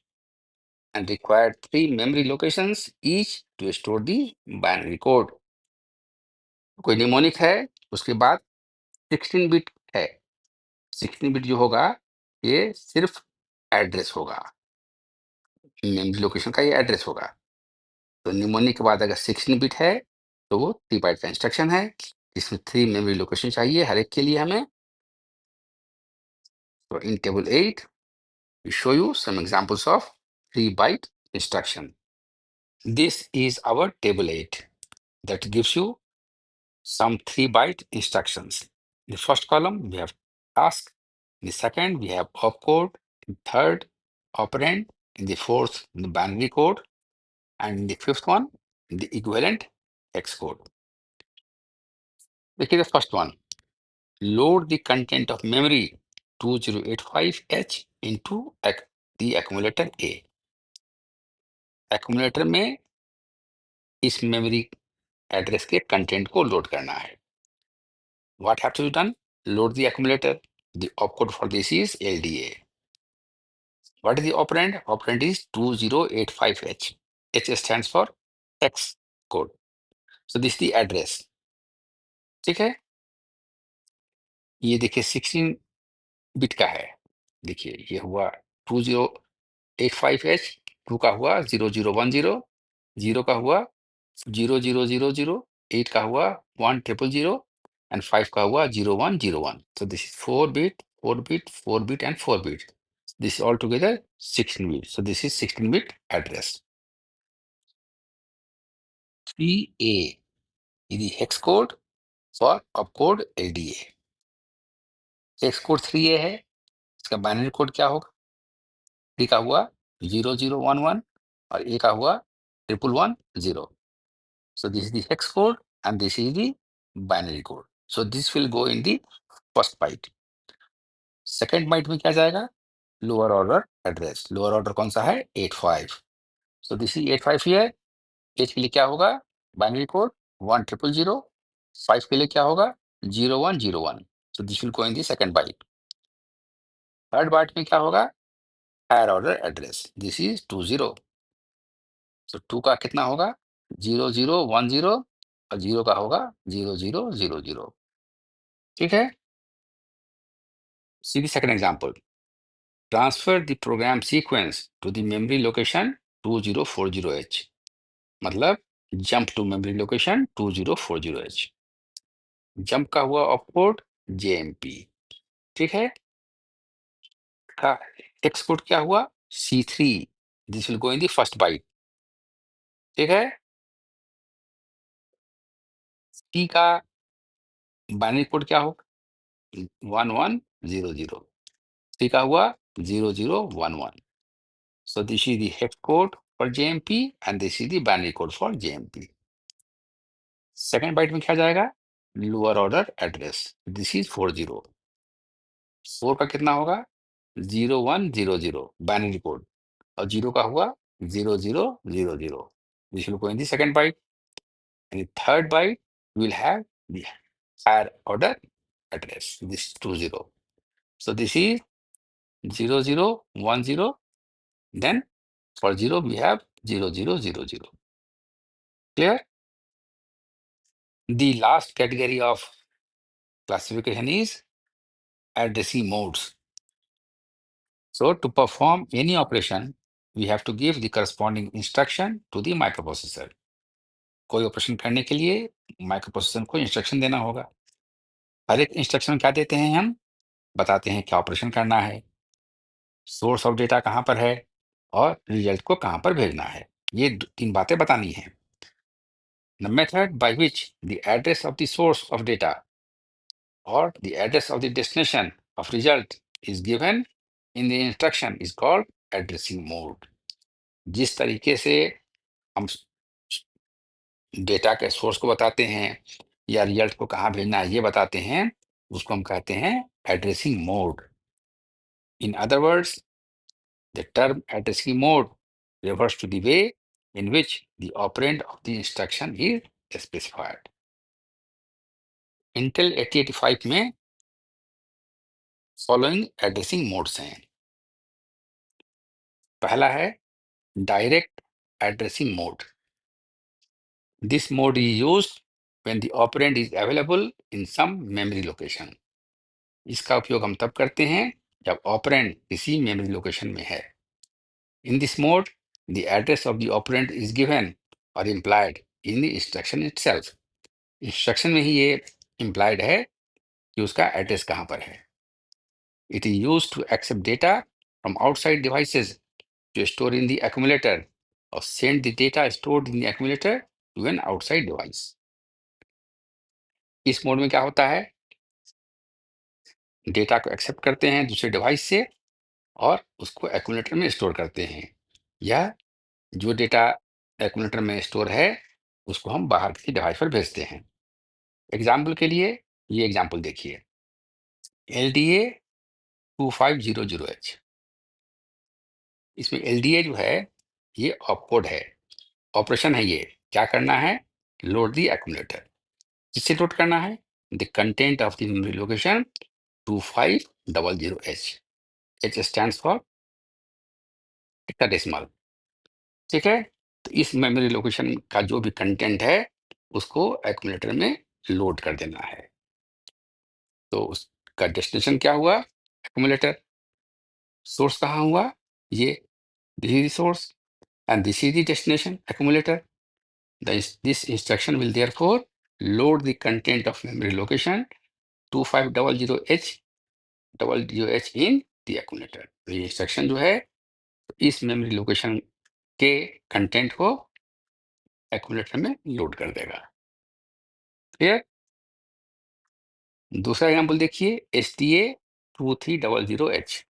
and required 3 memory locations each to store the binary code. कोई निमोनिक है, उसके बाद 16 बिट है, 16 बिट जो होगा ये सिर्फ एड्रेस होगा, मेमोरी लोकेशन का ये एड्रेस होगा। तो निमोनिक के बाद अगर 16 बिट है तो वो 3 बाइट का इंस्ट्रक्शन है, इसमें 3 मेमोरी लोकेशन चाहिए हर एक के लिए हमें। तो इन table 8 we show you some examples of 3 byte instruction. This is our table 8 that gives you some 3 byte instructions. In the first column, we have task. In the second, we have opcode. In third, operand. In the fourth, the binary code. And in the fifth one, the equivalent hex code. Look at the first one. Load the content of memory 2085H into the accumulator A. Accumulator में इस memory address के content को load करना है। What have to be done? Load the accumulator. The opcode for this is LDA. What is the operand? Operand is 2085H. H stands for hex code. So this is the address. ठीक है, ये देखिए 16 bit का है। देखिए ये हुआ 20 85H, 2 का हुआ 0010, 0 का हुआ 0000, 8 का हुआ 1000 and 5 का हुआ 0101. So this is 4 bit, 4 bit, 4 bit and 4 bit. This is altogether 16 bit. So this is 16 bit address. 3A is the hex code for opcode LDA. Hex code 3A है, इसका बाइनरी कोड क्या होगा? 3 का हुआ 0011 और A का हुआ 1110. So this is the hex code and this is the binary code. So this will go in the first byte. Second byte में क्या जाएगा? Lower order address. Lower order कौन सा है? 85. So this is 85 here. H के लिए क्या होगा? Binary code 1000. 5 के लिए क्या होगा? 0101. So this will go in the second byte. Third byte में क्या होगा? Higher order address. This is 20. So 2 का कितना होगा? 0010 और 0 का होगा 0000. ठीक है? See the second example. Transfer the program sequence to the memory location 2040H. मतलब jump to memory location 2040H. Jump का हुआ opcode JMP. ठीक है? का hex code क्या हुआ? C3. This will go in the first byte. ठीक है? T का binary code क्या होगा? 1100. C का हुआ 0011. So this is the hex code for JMP and this is the binary code for JMP. Second byte में क्या जाएगा? Lower order address. This is 40. 4 का कितना होगा? 0100 बाइनरी कोड और 0 का हुआ 0000. This will go in the second byte and third byte will have the higher order address. This 20. So this is 0010. Then for 0 we have 0000. Clear? The last category of classification is addressing modes. So to perform any operation, we have to give the corresponding instruction to the microprocessor. कोई operation करने के लिए microprocessor को instruction देना होगा. हर एक instruction क्या देते हैं हम? बताते हैं क्या ऑपरेशन करना है, सोर्स ऑफ डेटा कहाँ पर है और रिजल्ट को कहाँ पर भेजना है. ये 3 बातें बतानी है. The method by which the address of the source of data or the address of the destination of result is given in the instruction is called addressing mode. जिस तरीके से हम डेटा के सोर्स को बताते हैं या रिजल्ट को कहाँ भेजना है ये बताते हैं, उसको हम कहते हैं addressing mode. In other words, the term addressing mode refers to the way in which the operand of the instruction is specified. Intel 8085 में फॉलोइंग एड्रेसिंग मोड्स हैं. पहला है direct addressing mode. This mode is used when the operand is available in some memory location. इसका उपयोग हम तब करते हैं जब ऑपरेंड किसी मेमोरी लोकेशन में है. In this mode, the address of the operand is given or implied in the instruction itself. Instruction में ही ये implied है कि उसका एड्रेस कहाँ पर है. It is used to accept data from outside devices to store in the accumulator or send the data stored in the accumulator to an outside device. इस mode में क्या होता है? डेटा को एक्सेप्ट करते हैं दूसरे डिवाइस से और उसको एक्यूमुलेटर में स्टोर करते हैं, या जो डेटा एक्यूमुलेटर में स्टोर है उसको हम बाहर किसी डिवाइस पर भेजते हैं. एग्जाम्पल के लिए ये एग्जाम्पल देखिए. LDA 2500H. इसमें LDA जो है ये ऑपकोड है, ऑपरेशन है. ये क्या करना है? Load the accumulator. किससे लोड करना है? The content of the memory location 2500H. H stands for hexadecimal. ठीक है? तो इस मेमोरी लोकेशन का जो भी कंटेंट है उसको एक्यूमुलेटर में लोड कर देना है. तो उसका डेस्टिनेशन क्या हुआ? एक्यूमुलेटर. सोर्स कहाँ हुआ? ये This is the source and this is the destination accumulator. This instruction will therefore load the content of memory location 2500H in the accumulator. तो ये इंस्ट्रक्शन जो है इस मेमोरी लोकेशन के कंटेंट को accumulator में लोड कर देगा। क्लियर? दूसरा एग्जाम्पल देखिए STA2300H।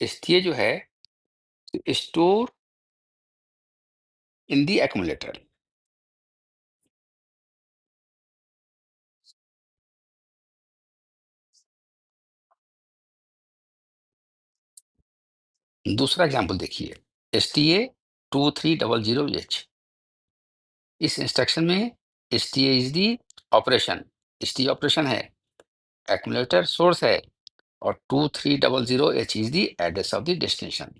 STA जो है स्टोर इन दी accumulator। दूसरा एग्जाम्पल देखिए STA2300H। इस इंस्ट्रक्शन में STA is the operation, STA operation है, accumulator सोर्स है और 2300H is the address of the destination.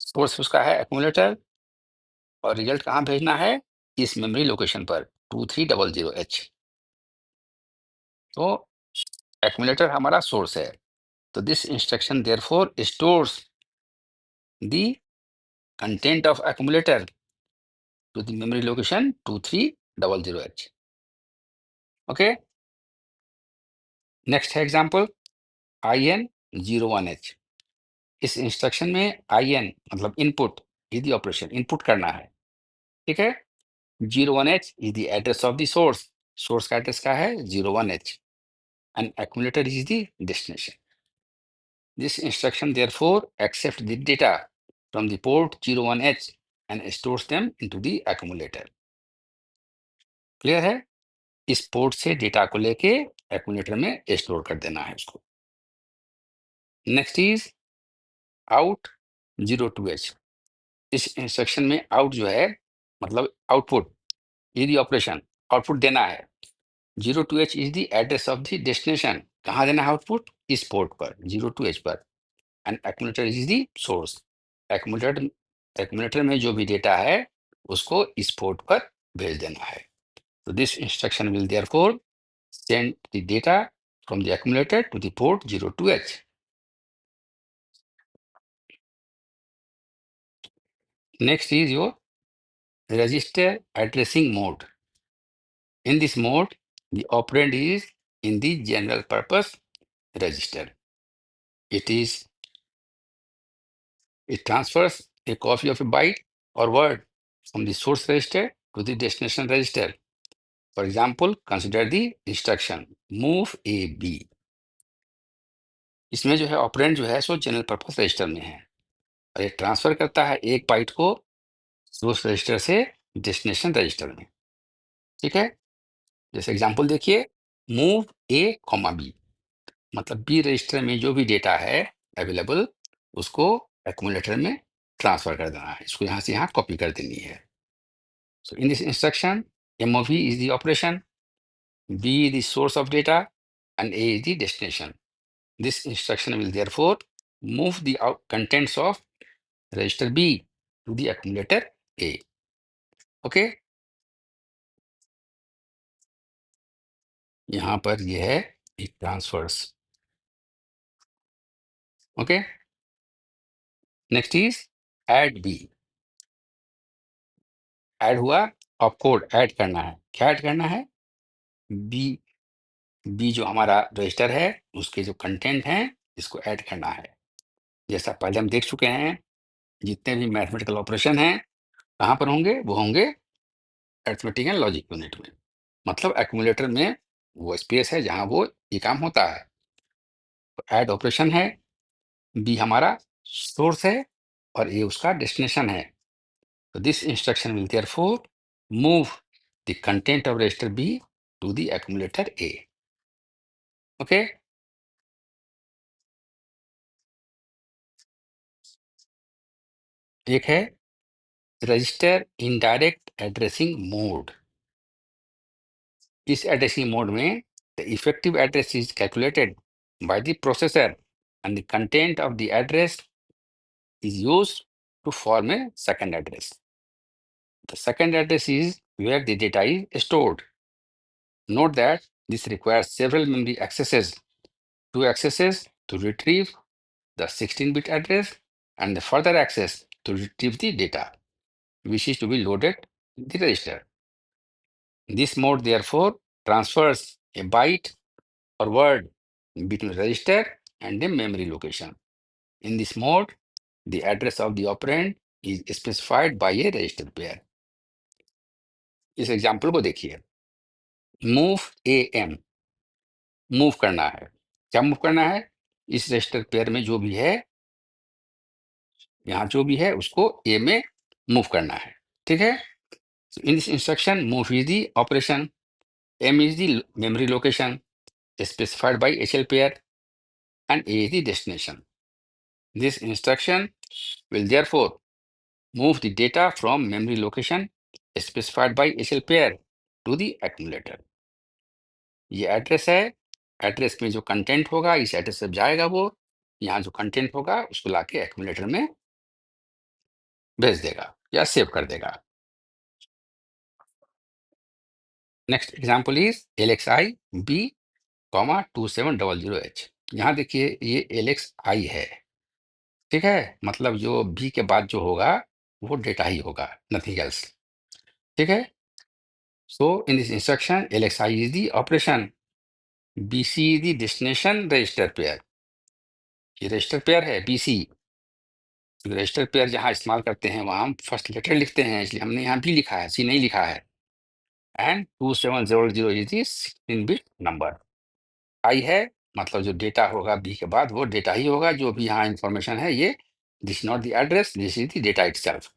Source उसका है accumulator और रिजल्ट कहाँ भेजना है? इस मेमोरी लोकेशन पर 2300H। तो accumulator हमारा सोर्स है, तो this instruction therefore stores the content of accumulator to the memory location 2300H। Okay, next है एग्जांपल IN01H। इस इंस्ट्रक्शन में IN मतलब input is the operation, input करना है, ठीक है। 01H is the address of the source, source का address का है 01H and accumulator is the destination. This instruction therefore accept the data from the port 01H and stores them into the accumulator। Clear है? इस port से data को लेके accumulator में store कर देना है उसको। Next is out 02H। इस इंस्ट्रक्शन में आउट जो है मतलब आउटपुट, ये ऑपरेशन आउटपुट देना है। 02H is the address of the destination, कहाँ देना है आउटपुट? इस पोर्ट पर 02H पर and accumulator is the source. accumulator में जो भी डेटा है उसको इस पोर्ट पर भेज देना है। तो this instruction will therefore send the data from the accumulator to the port 02H। Next is your register addressing mode। In this mode, the operand is in the general purpose register. It transfers a copy of a byte or word from the source register to the destination register। For example, consider the instruction move AB। इसमें जो है operand जो है सो general purpose register में है और ये transfer करता है एक बाइट को सोर्स रजिस्टर से डेस्टिनेशन रजिस्टर में, ठीक है। जैसे एग्जांपल देखिए मूव A, B, मतलब बी रजिस्टर में जो भी डेटा है अवेलेबल उसको accumulator में ट्रांसफर कर देना है, इसको यहाँ से यहाँ कॉपी कर देनी है। So in this instruction MOV is the operation, B is the source of data and A is the destination। This instruction will therefore move the contents of register B to the accumulator A। Okay, यहाँ पर यह है एक transfers. Okay, next is add B। Add हुआ, opcode add करना है, क्या add करना है? बी जो हमारा रजिस्टर है उसके जो कंटेंट हैं इसको ऐड करना है। जैसा पहले हम देख चुके हैं जितने भी मैथमेटिकल ऑपरेशन हैं कहाँ पर होंगे? वो होंगे अरिथमेटिक एंड लॉजिक यूनिट में, मतलब एक्यूमुलेटर में वो स्पेस है जहाँ वो ये काम होता है। तो ऐड ऑपरेशन है, बी हमारा सोर्स है और ए उसका डेस्टिनेशन है। तो this instruction will therefore move the content of register B to the accumulator A. Okay, एक है रजिस्टर इनडायरेक्ट एड्रेसिंग मोड। इस एड्रेसिंग मोड में the effective address is calculated by the processor and the content of the address is used to form a second address। The second address is where the data is stored। Note that this requires several memory accesses, two accesses to retrieve the 16-bit address and the further access to retrieve the data which is to be loaded in the register. This mode therefore transfers a byte or word between register and the memory location. In this mode, the address of the operand is specified by a register pair. इस example को देखिए, move AM, move करना है। क्या move करना है? इस register pair में जो भी है, यहाँ जो भी है उसको A में मूव करना है। ठीक है? So in this instruction, move is the operation, M is the memory location specified by HL pair, and A is the destination. This instruction will therefore move the data from memory location specified by HL pair to the accumulator. ये address है, address में जो content होगा इस address से जाएगा, वो यहाँ जो कंटेंट होगा उसको लाके एक्यूमुलेटर में भेज देगा या सेव कर देगा। Next example is LXI B, 2700H। यहाँ देखिए ये LXI है, ठीक है, मतलब जो B के बाद जो होगा वो डेटा ही होगा, नथिंग एल्स। ठीक है, so in this instruction LXI is the operation, BC is the destination register pair. ये रजिस्टर पेयर है BC। रजिस्टर पेयर जहाँ इस्तेमाल करते हैं वहाँ हम फर्स्ट लेटर लिखते हैं, इसलिए हमने यहाँ भी लिखा है, C नहीं लिखा है। And 2700 is the 16 bit number. आई है मतलब जो डेटा होगा बी के बाद वो डेटा ही होगा, जो भी यहाँ इंफॉर्मेशन है ये, this not the address, this is the data itself.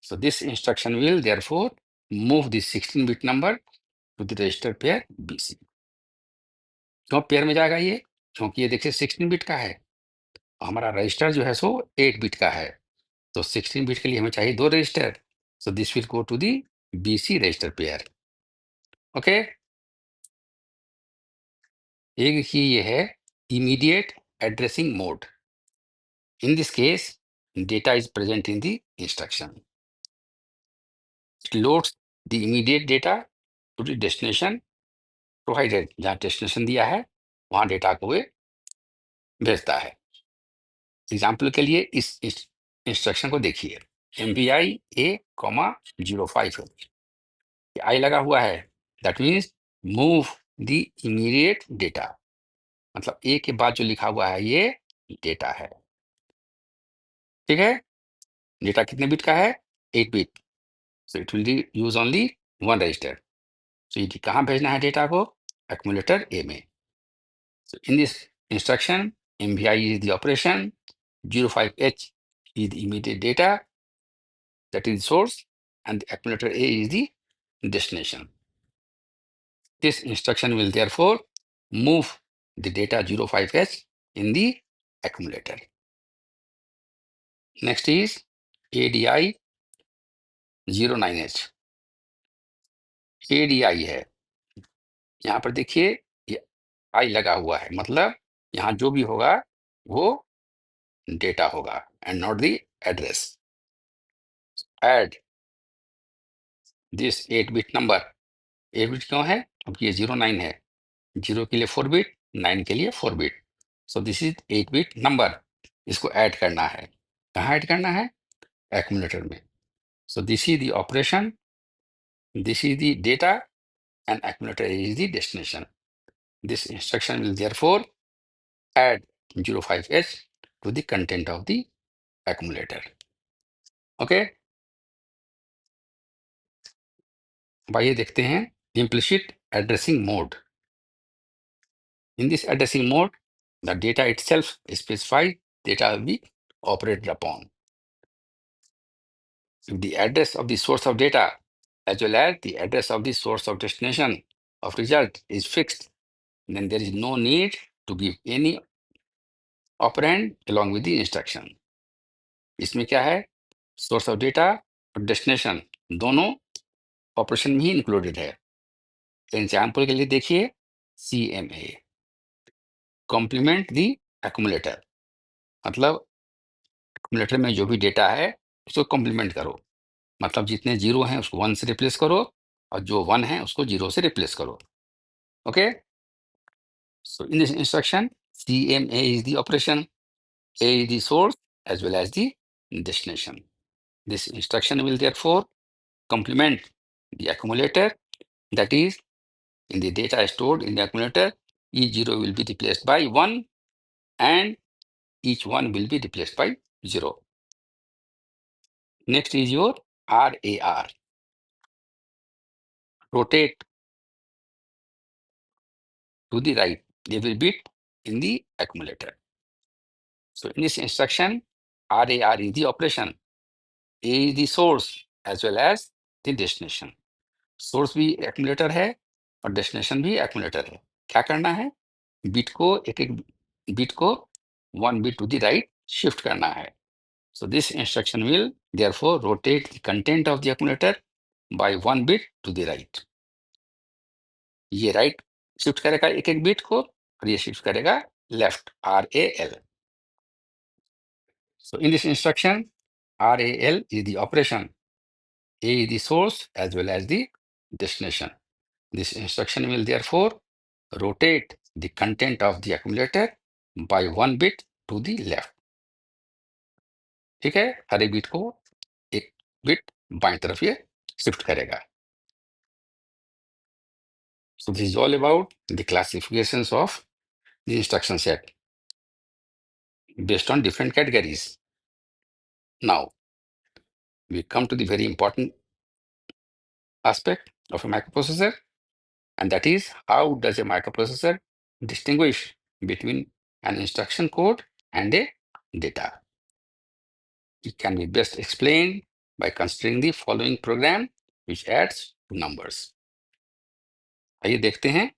So this instruction will therefore move this 16 bit number two the register pair BC। क्यों पेयर में जाएगा ये? क्योंकि ये देखिए 16 बिट का है, हमारा रजिस्टर जो है सो 8 बिट का है, तो 16 बिट के लिए हमें चाहिए दो register, so this will go to the BC register pair. Okay, एक ही ये है immediate addressing mode. In this case data is present in the instruction, it loads the immediate data to the destination provided, जहाँ destination दिया है वहाँ data को वे भेजता है। एग्जाम्पल के लिए इस इंस्ट्रक्शन को देखिए, MVI A,05 है, आई लगा हुआ है, that means move the immediate data, मतलब ए के बाद जो लिखा हुआ है ये डेटा है। ठीक है, डेटा कितने बिट का है? 8 bit, so it will use only one register. So ये कहाँ भेजना है डेटा को? एक्यूमुलेटर ए में। So in this instruction MVI is the operation, 05H is the immediate data, that is the source, and the accumulator A is the destination. This instruction will therefore move the data 05H in the accumulator. Next is ADI 09H। ADI है, यहाँ पर देखिए ये आई लगा हुआ है, मतलब यहाँ जो भी होगा वो डेटा होगा and not the address. Add this 8 bit number, 8 bit क्यों है? क्योंकि ये 09 है, 0 के लिए 4 बिट, 9 के लिए 4 bit, so this is 8 bit number. इसको ऐड करना है, कहाँ ऐड करना है? एक्यूमुलेटर में। सो this is the operation, this is the data, and accumulator is the destination. This instruction will therefore add 05H to the content of the accumulator. Okay, अब आइए देखते हैं implicit addressing mode. In this addressing mode, the data itself specified data will be operated upon. If the address of the source of data as well as the address of the source of destination of result is fixed, then there is no need to give any operand along with the instruction. इसमें क्या है? Source of data और destination दोनों operation में ही included है। Example के लिए देखिए CMA, कॉम्प्लीमेंट दी एक्यूमुलेटर, मतलब एक्यूमुलेटर में जो भी डेटा है उसको कॉम्प्लीमेंट करो, मतलब जितने जीरो हैं उसको 1 से रिप्लेस करो और जो 1 है उसको 0 से रिप्लेस करो। Okay, so in this instruction CMA is the operation, A is the source as well as the destination. This instruction will therefore complement the accumulator, that is, in the data stored in the accumulator, each 0 will be replaced by 1 and each 1 will be replaced by 0. Next is your RAR, rotate to the right every bit in the accumulator. So in this instruction, RAR is the operation, A is the source as well as the destination. Source भी accumulator है और destination भी accumulator है। क्या करना है, bit को एक एक बिट को 1 bit to the right shift करना है। So this instruction will therefore rotate the content of the accumulator by 1 bit to the right. ये राइट शिफ्ट करेगा एक एक बिट को और ये शिफ्ट करेगा left, RAL। So in this instruction RAL is the operation, A is the source as well as the destination. This instruction will therefore rotate the content of the accumulator by 1 bit to the left. ठीक है, हर एक bit को एक bit बाएं तरफ ये shift करेगा। So this is all about the classifications of the instruction set based on different categories. Now we come to the very important aspect of a microprocessor, and that is how does a microprocessor distinguish between an instruction code and a data. It can be best explained by considering the following program which adds two numbers. आइए देखते हैं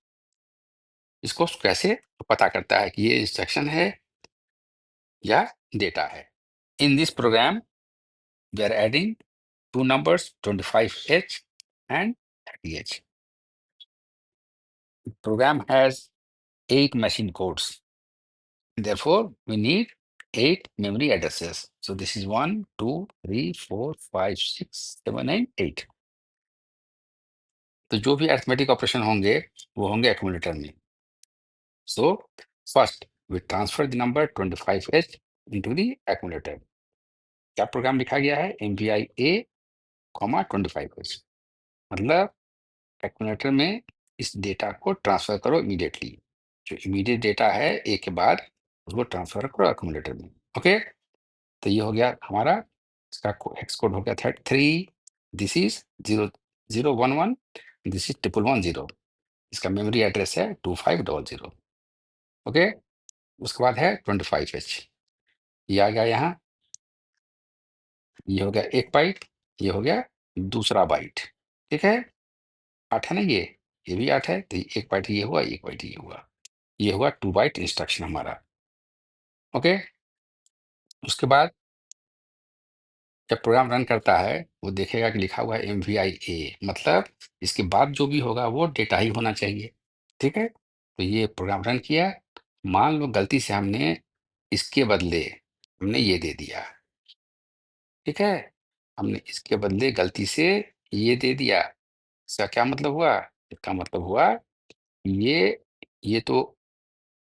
इसको कैसे पता करता है कि ये इंस्ट्रक्शन है या डेटा है। In this program, we are adding two numbers 25H and 30H. The program has 8 machine codes. Therefore, we need 8 memory addresses. So this is 1, 2, 3, 4, 5, 6, 7 and 8. तो जो भी अरिथमेटिक ऑपरेशन होंगे वो होंगे एक्यूमुलेटर में। So first we transfer the number 25H into the accumulator. क्या program लिखा गया है, MVI A, 25H, मतलब एक्यूमुलेटर में इस डेटा को ट्रांसफर करो इमीडिएटली। जो इमीडिएट डेटा है ए के बाद उसको ट्रांसफर करो एक्यूमुलेटर में। ओके, तो ये हो गया हमारा, इसका हेक्स कोड हो गया 3, दिस इज 0011, दिस इज 1110। इसका मेमोरी एड्रेस है 2500। ओके, उसके बाद है 25H, ये आ गया यहाँ, ये हो गया एक बाइट, ये हो गया दूसरा बाइट। ठीक है, 8 है ना, ये भी 8 है, तो एक बाइट ये हुआ, एक बाइट ये हुआ, ये हुआ 2 बाइट इंस्ट्रक्शन हमारा। ओके, उसके बाद जब प्रोग्राम रन करता है वो देखेगा कि लिखा हुआ है MVI A, मतलब इसके बाद जो भी होगा वो डेटा ही होना चाहिए। ठीक है, तो ये प्रोग्राम रन किया, मान लो गलती से हमने इसके बदले हमने ये दे दिया। ठीक है, हमने इसके बदले गलती से ये दे दिया। इसका क्या मतलब हुआ, इसका मतलब हुआ ये ये तो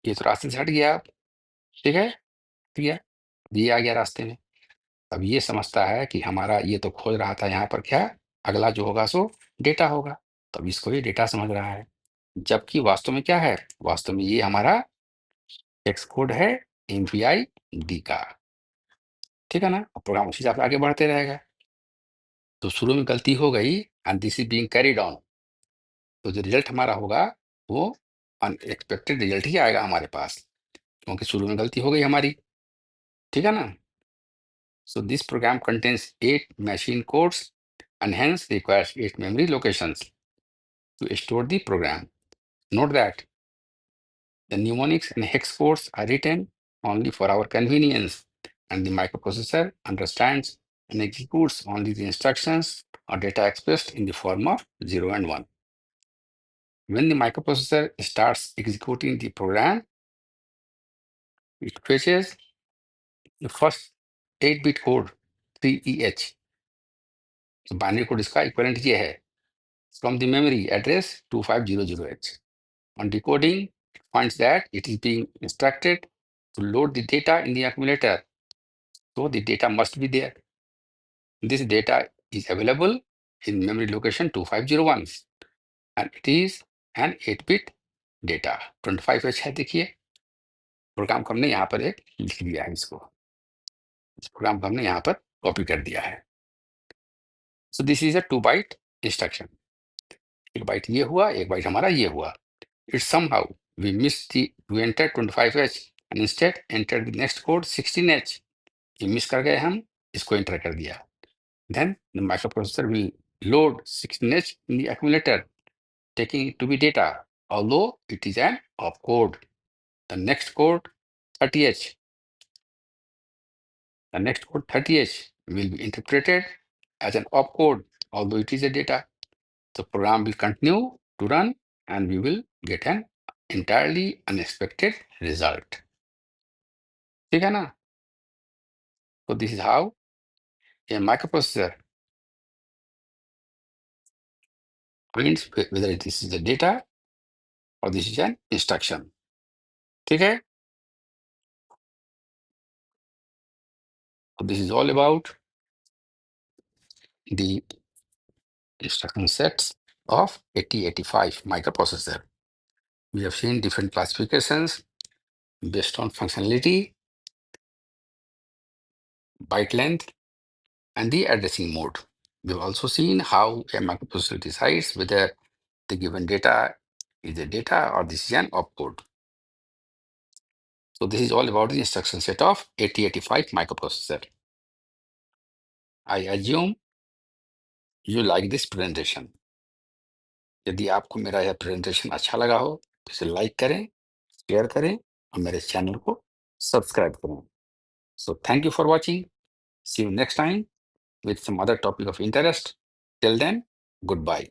ये तो रास्ते से हट गया। ठीक है, हट गया, ये आ गया रास्ते में। अब ये समझता है कि हमारा ये तो खोज रहा था यहाँ पर क्या, अगला जो होगा सो डेटा होगा, तब इसको ये डेटा समझ रहा है। जबकि वास्तव में क्या है, वास्तव में ये हमारा टेक्स्ट कोड है MVI D का। ठीक है ना, अब प्रोग्राम उसी हिसाब से आगे बढ़ते रहेगा। तो शुरू में गलती हो गई and this is being carried on, तो जो रिजल्ट हमारा होगा वो अनएक्सपेक्टेड रिजल्ट ही आएगा हमारे पास, क्योंकि शुरू में गलती हो गई हमारी। ठीक है ना, so this program contains 8 machine codes and hence requires 8 memory locations to store the program. Note that the mnemonics and hex codes are written only for our convenience, and the microprocessor understands and executes only the instructions or data expressed in the form of 0 and 1. When the microprocessor starts executing the program, it fetches the first 8-bit code 3EH. So binary code इसका equivalent ये है, from the memory address 2500H. On decoding, it finds that it is being instructed to load the data in the accumulator. So the data must be there. This data is available in memory location 2501 and it is an 8-bit data. 25H है, देखिए programme को हमने यहाँ पर एक लिख दिया है, इसको इस प्रोग्राम को हमने यहाँ पर कॉपी कर दिया है. So this is a 2 byte instruction. एक बाइट ये हुआ, एक बाइट हमारा ये हुआ. It's somehow we missed to enter 25H and instead entered the next code 16H. ये मिस कर गए हम, इसको एंटर कर दिया. Then the microprocessor will load 16H in the accumulator, taking it to be data, although it is an opcode. The next code 30H. The next code 30H will be interpreted as an opcode, although it is a data. The program will continue to run and we will get an entirely unexpected result. ठीक है ना? So this is how a microprocessor finds whether this is a data or this is an instruction. ठीक है? So this is all about the instruction sets of 8085 microprocessor. We have seen different classifications based on functionality, byte length, and the addressing mode. We've also seen how a microprocessor decides whether the given data is a data or this is an opcode. So this is all about the instruction set of 8085 microprocessor. I assume you like this presentation. यदि आपको मेरा यह presentation अच्छा लगा हो तो इसे like करें, शेयर करें और मेरे चैनल को सब्सक्राइब करें. So thank you for watching. See you next time with some other topic of interest. Till then, goodbye.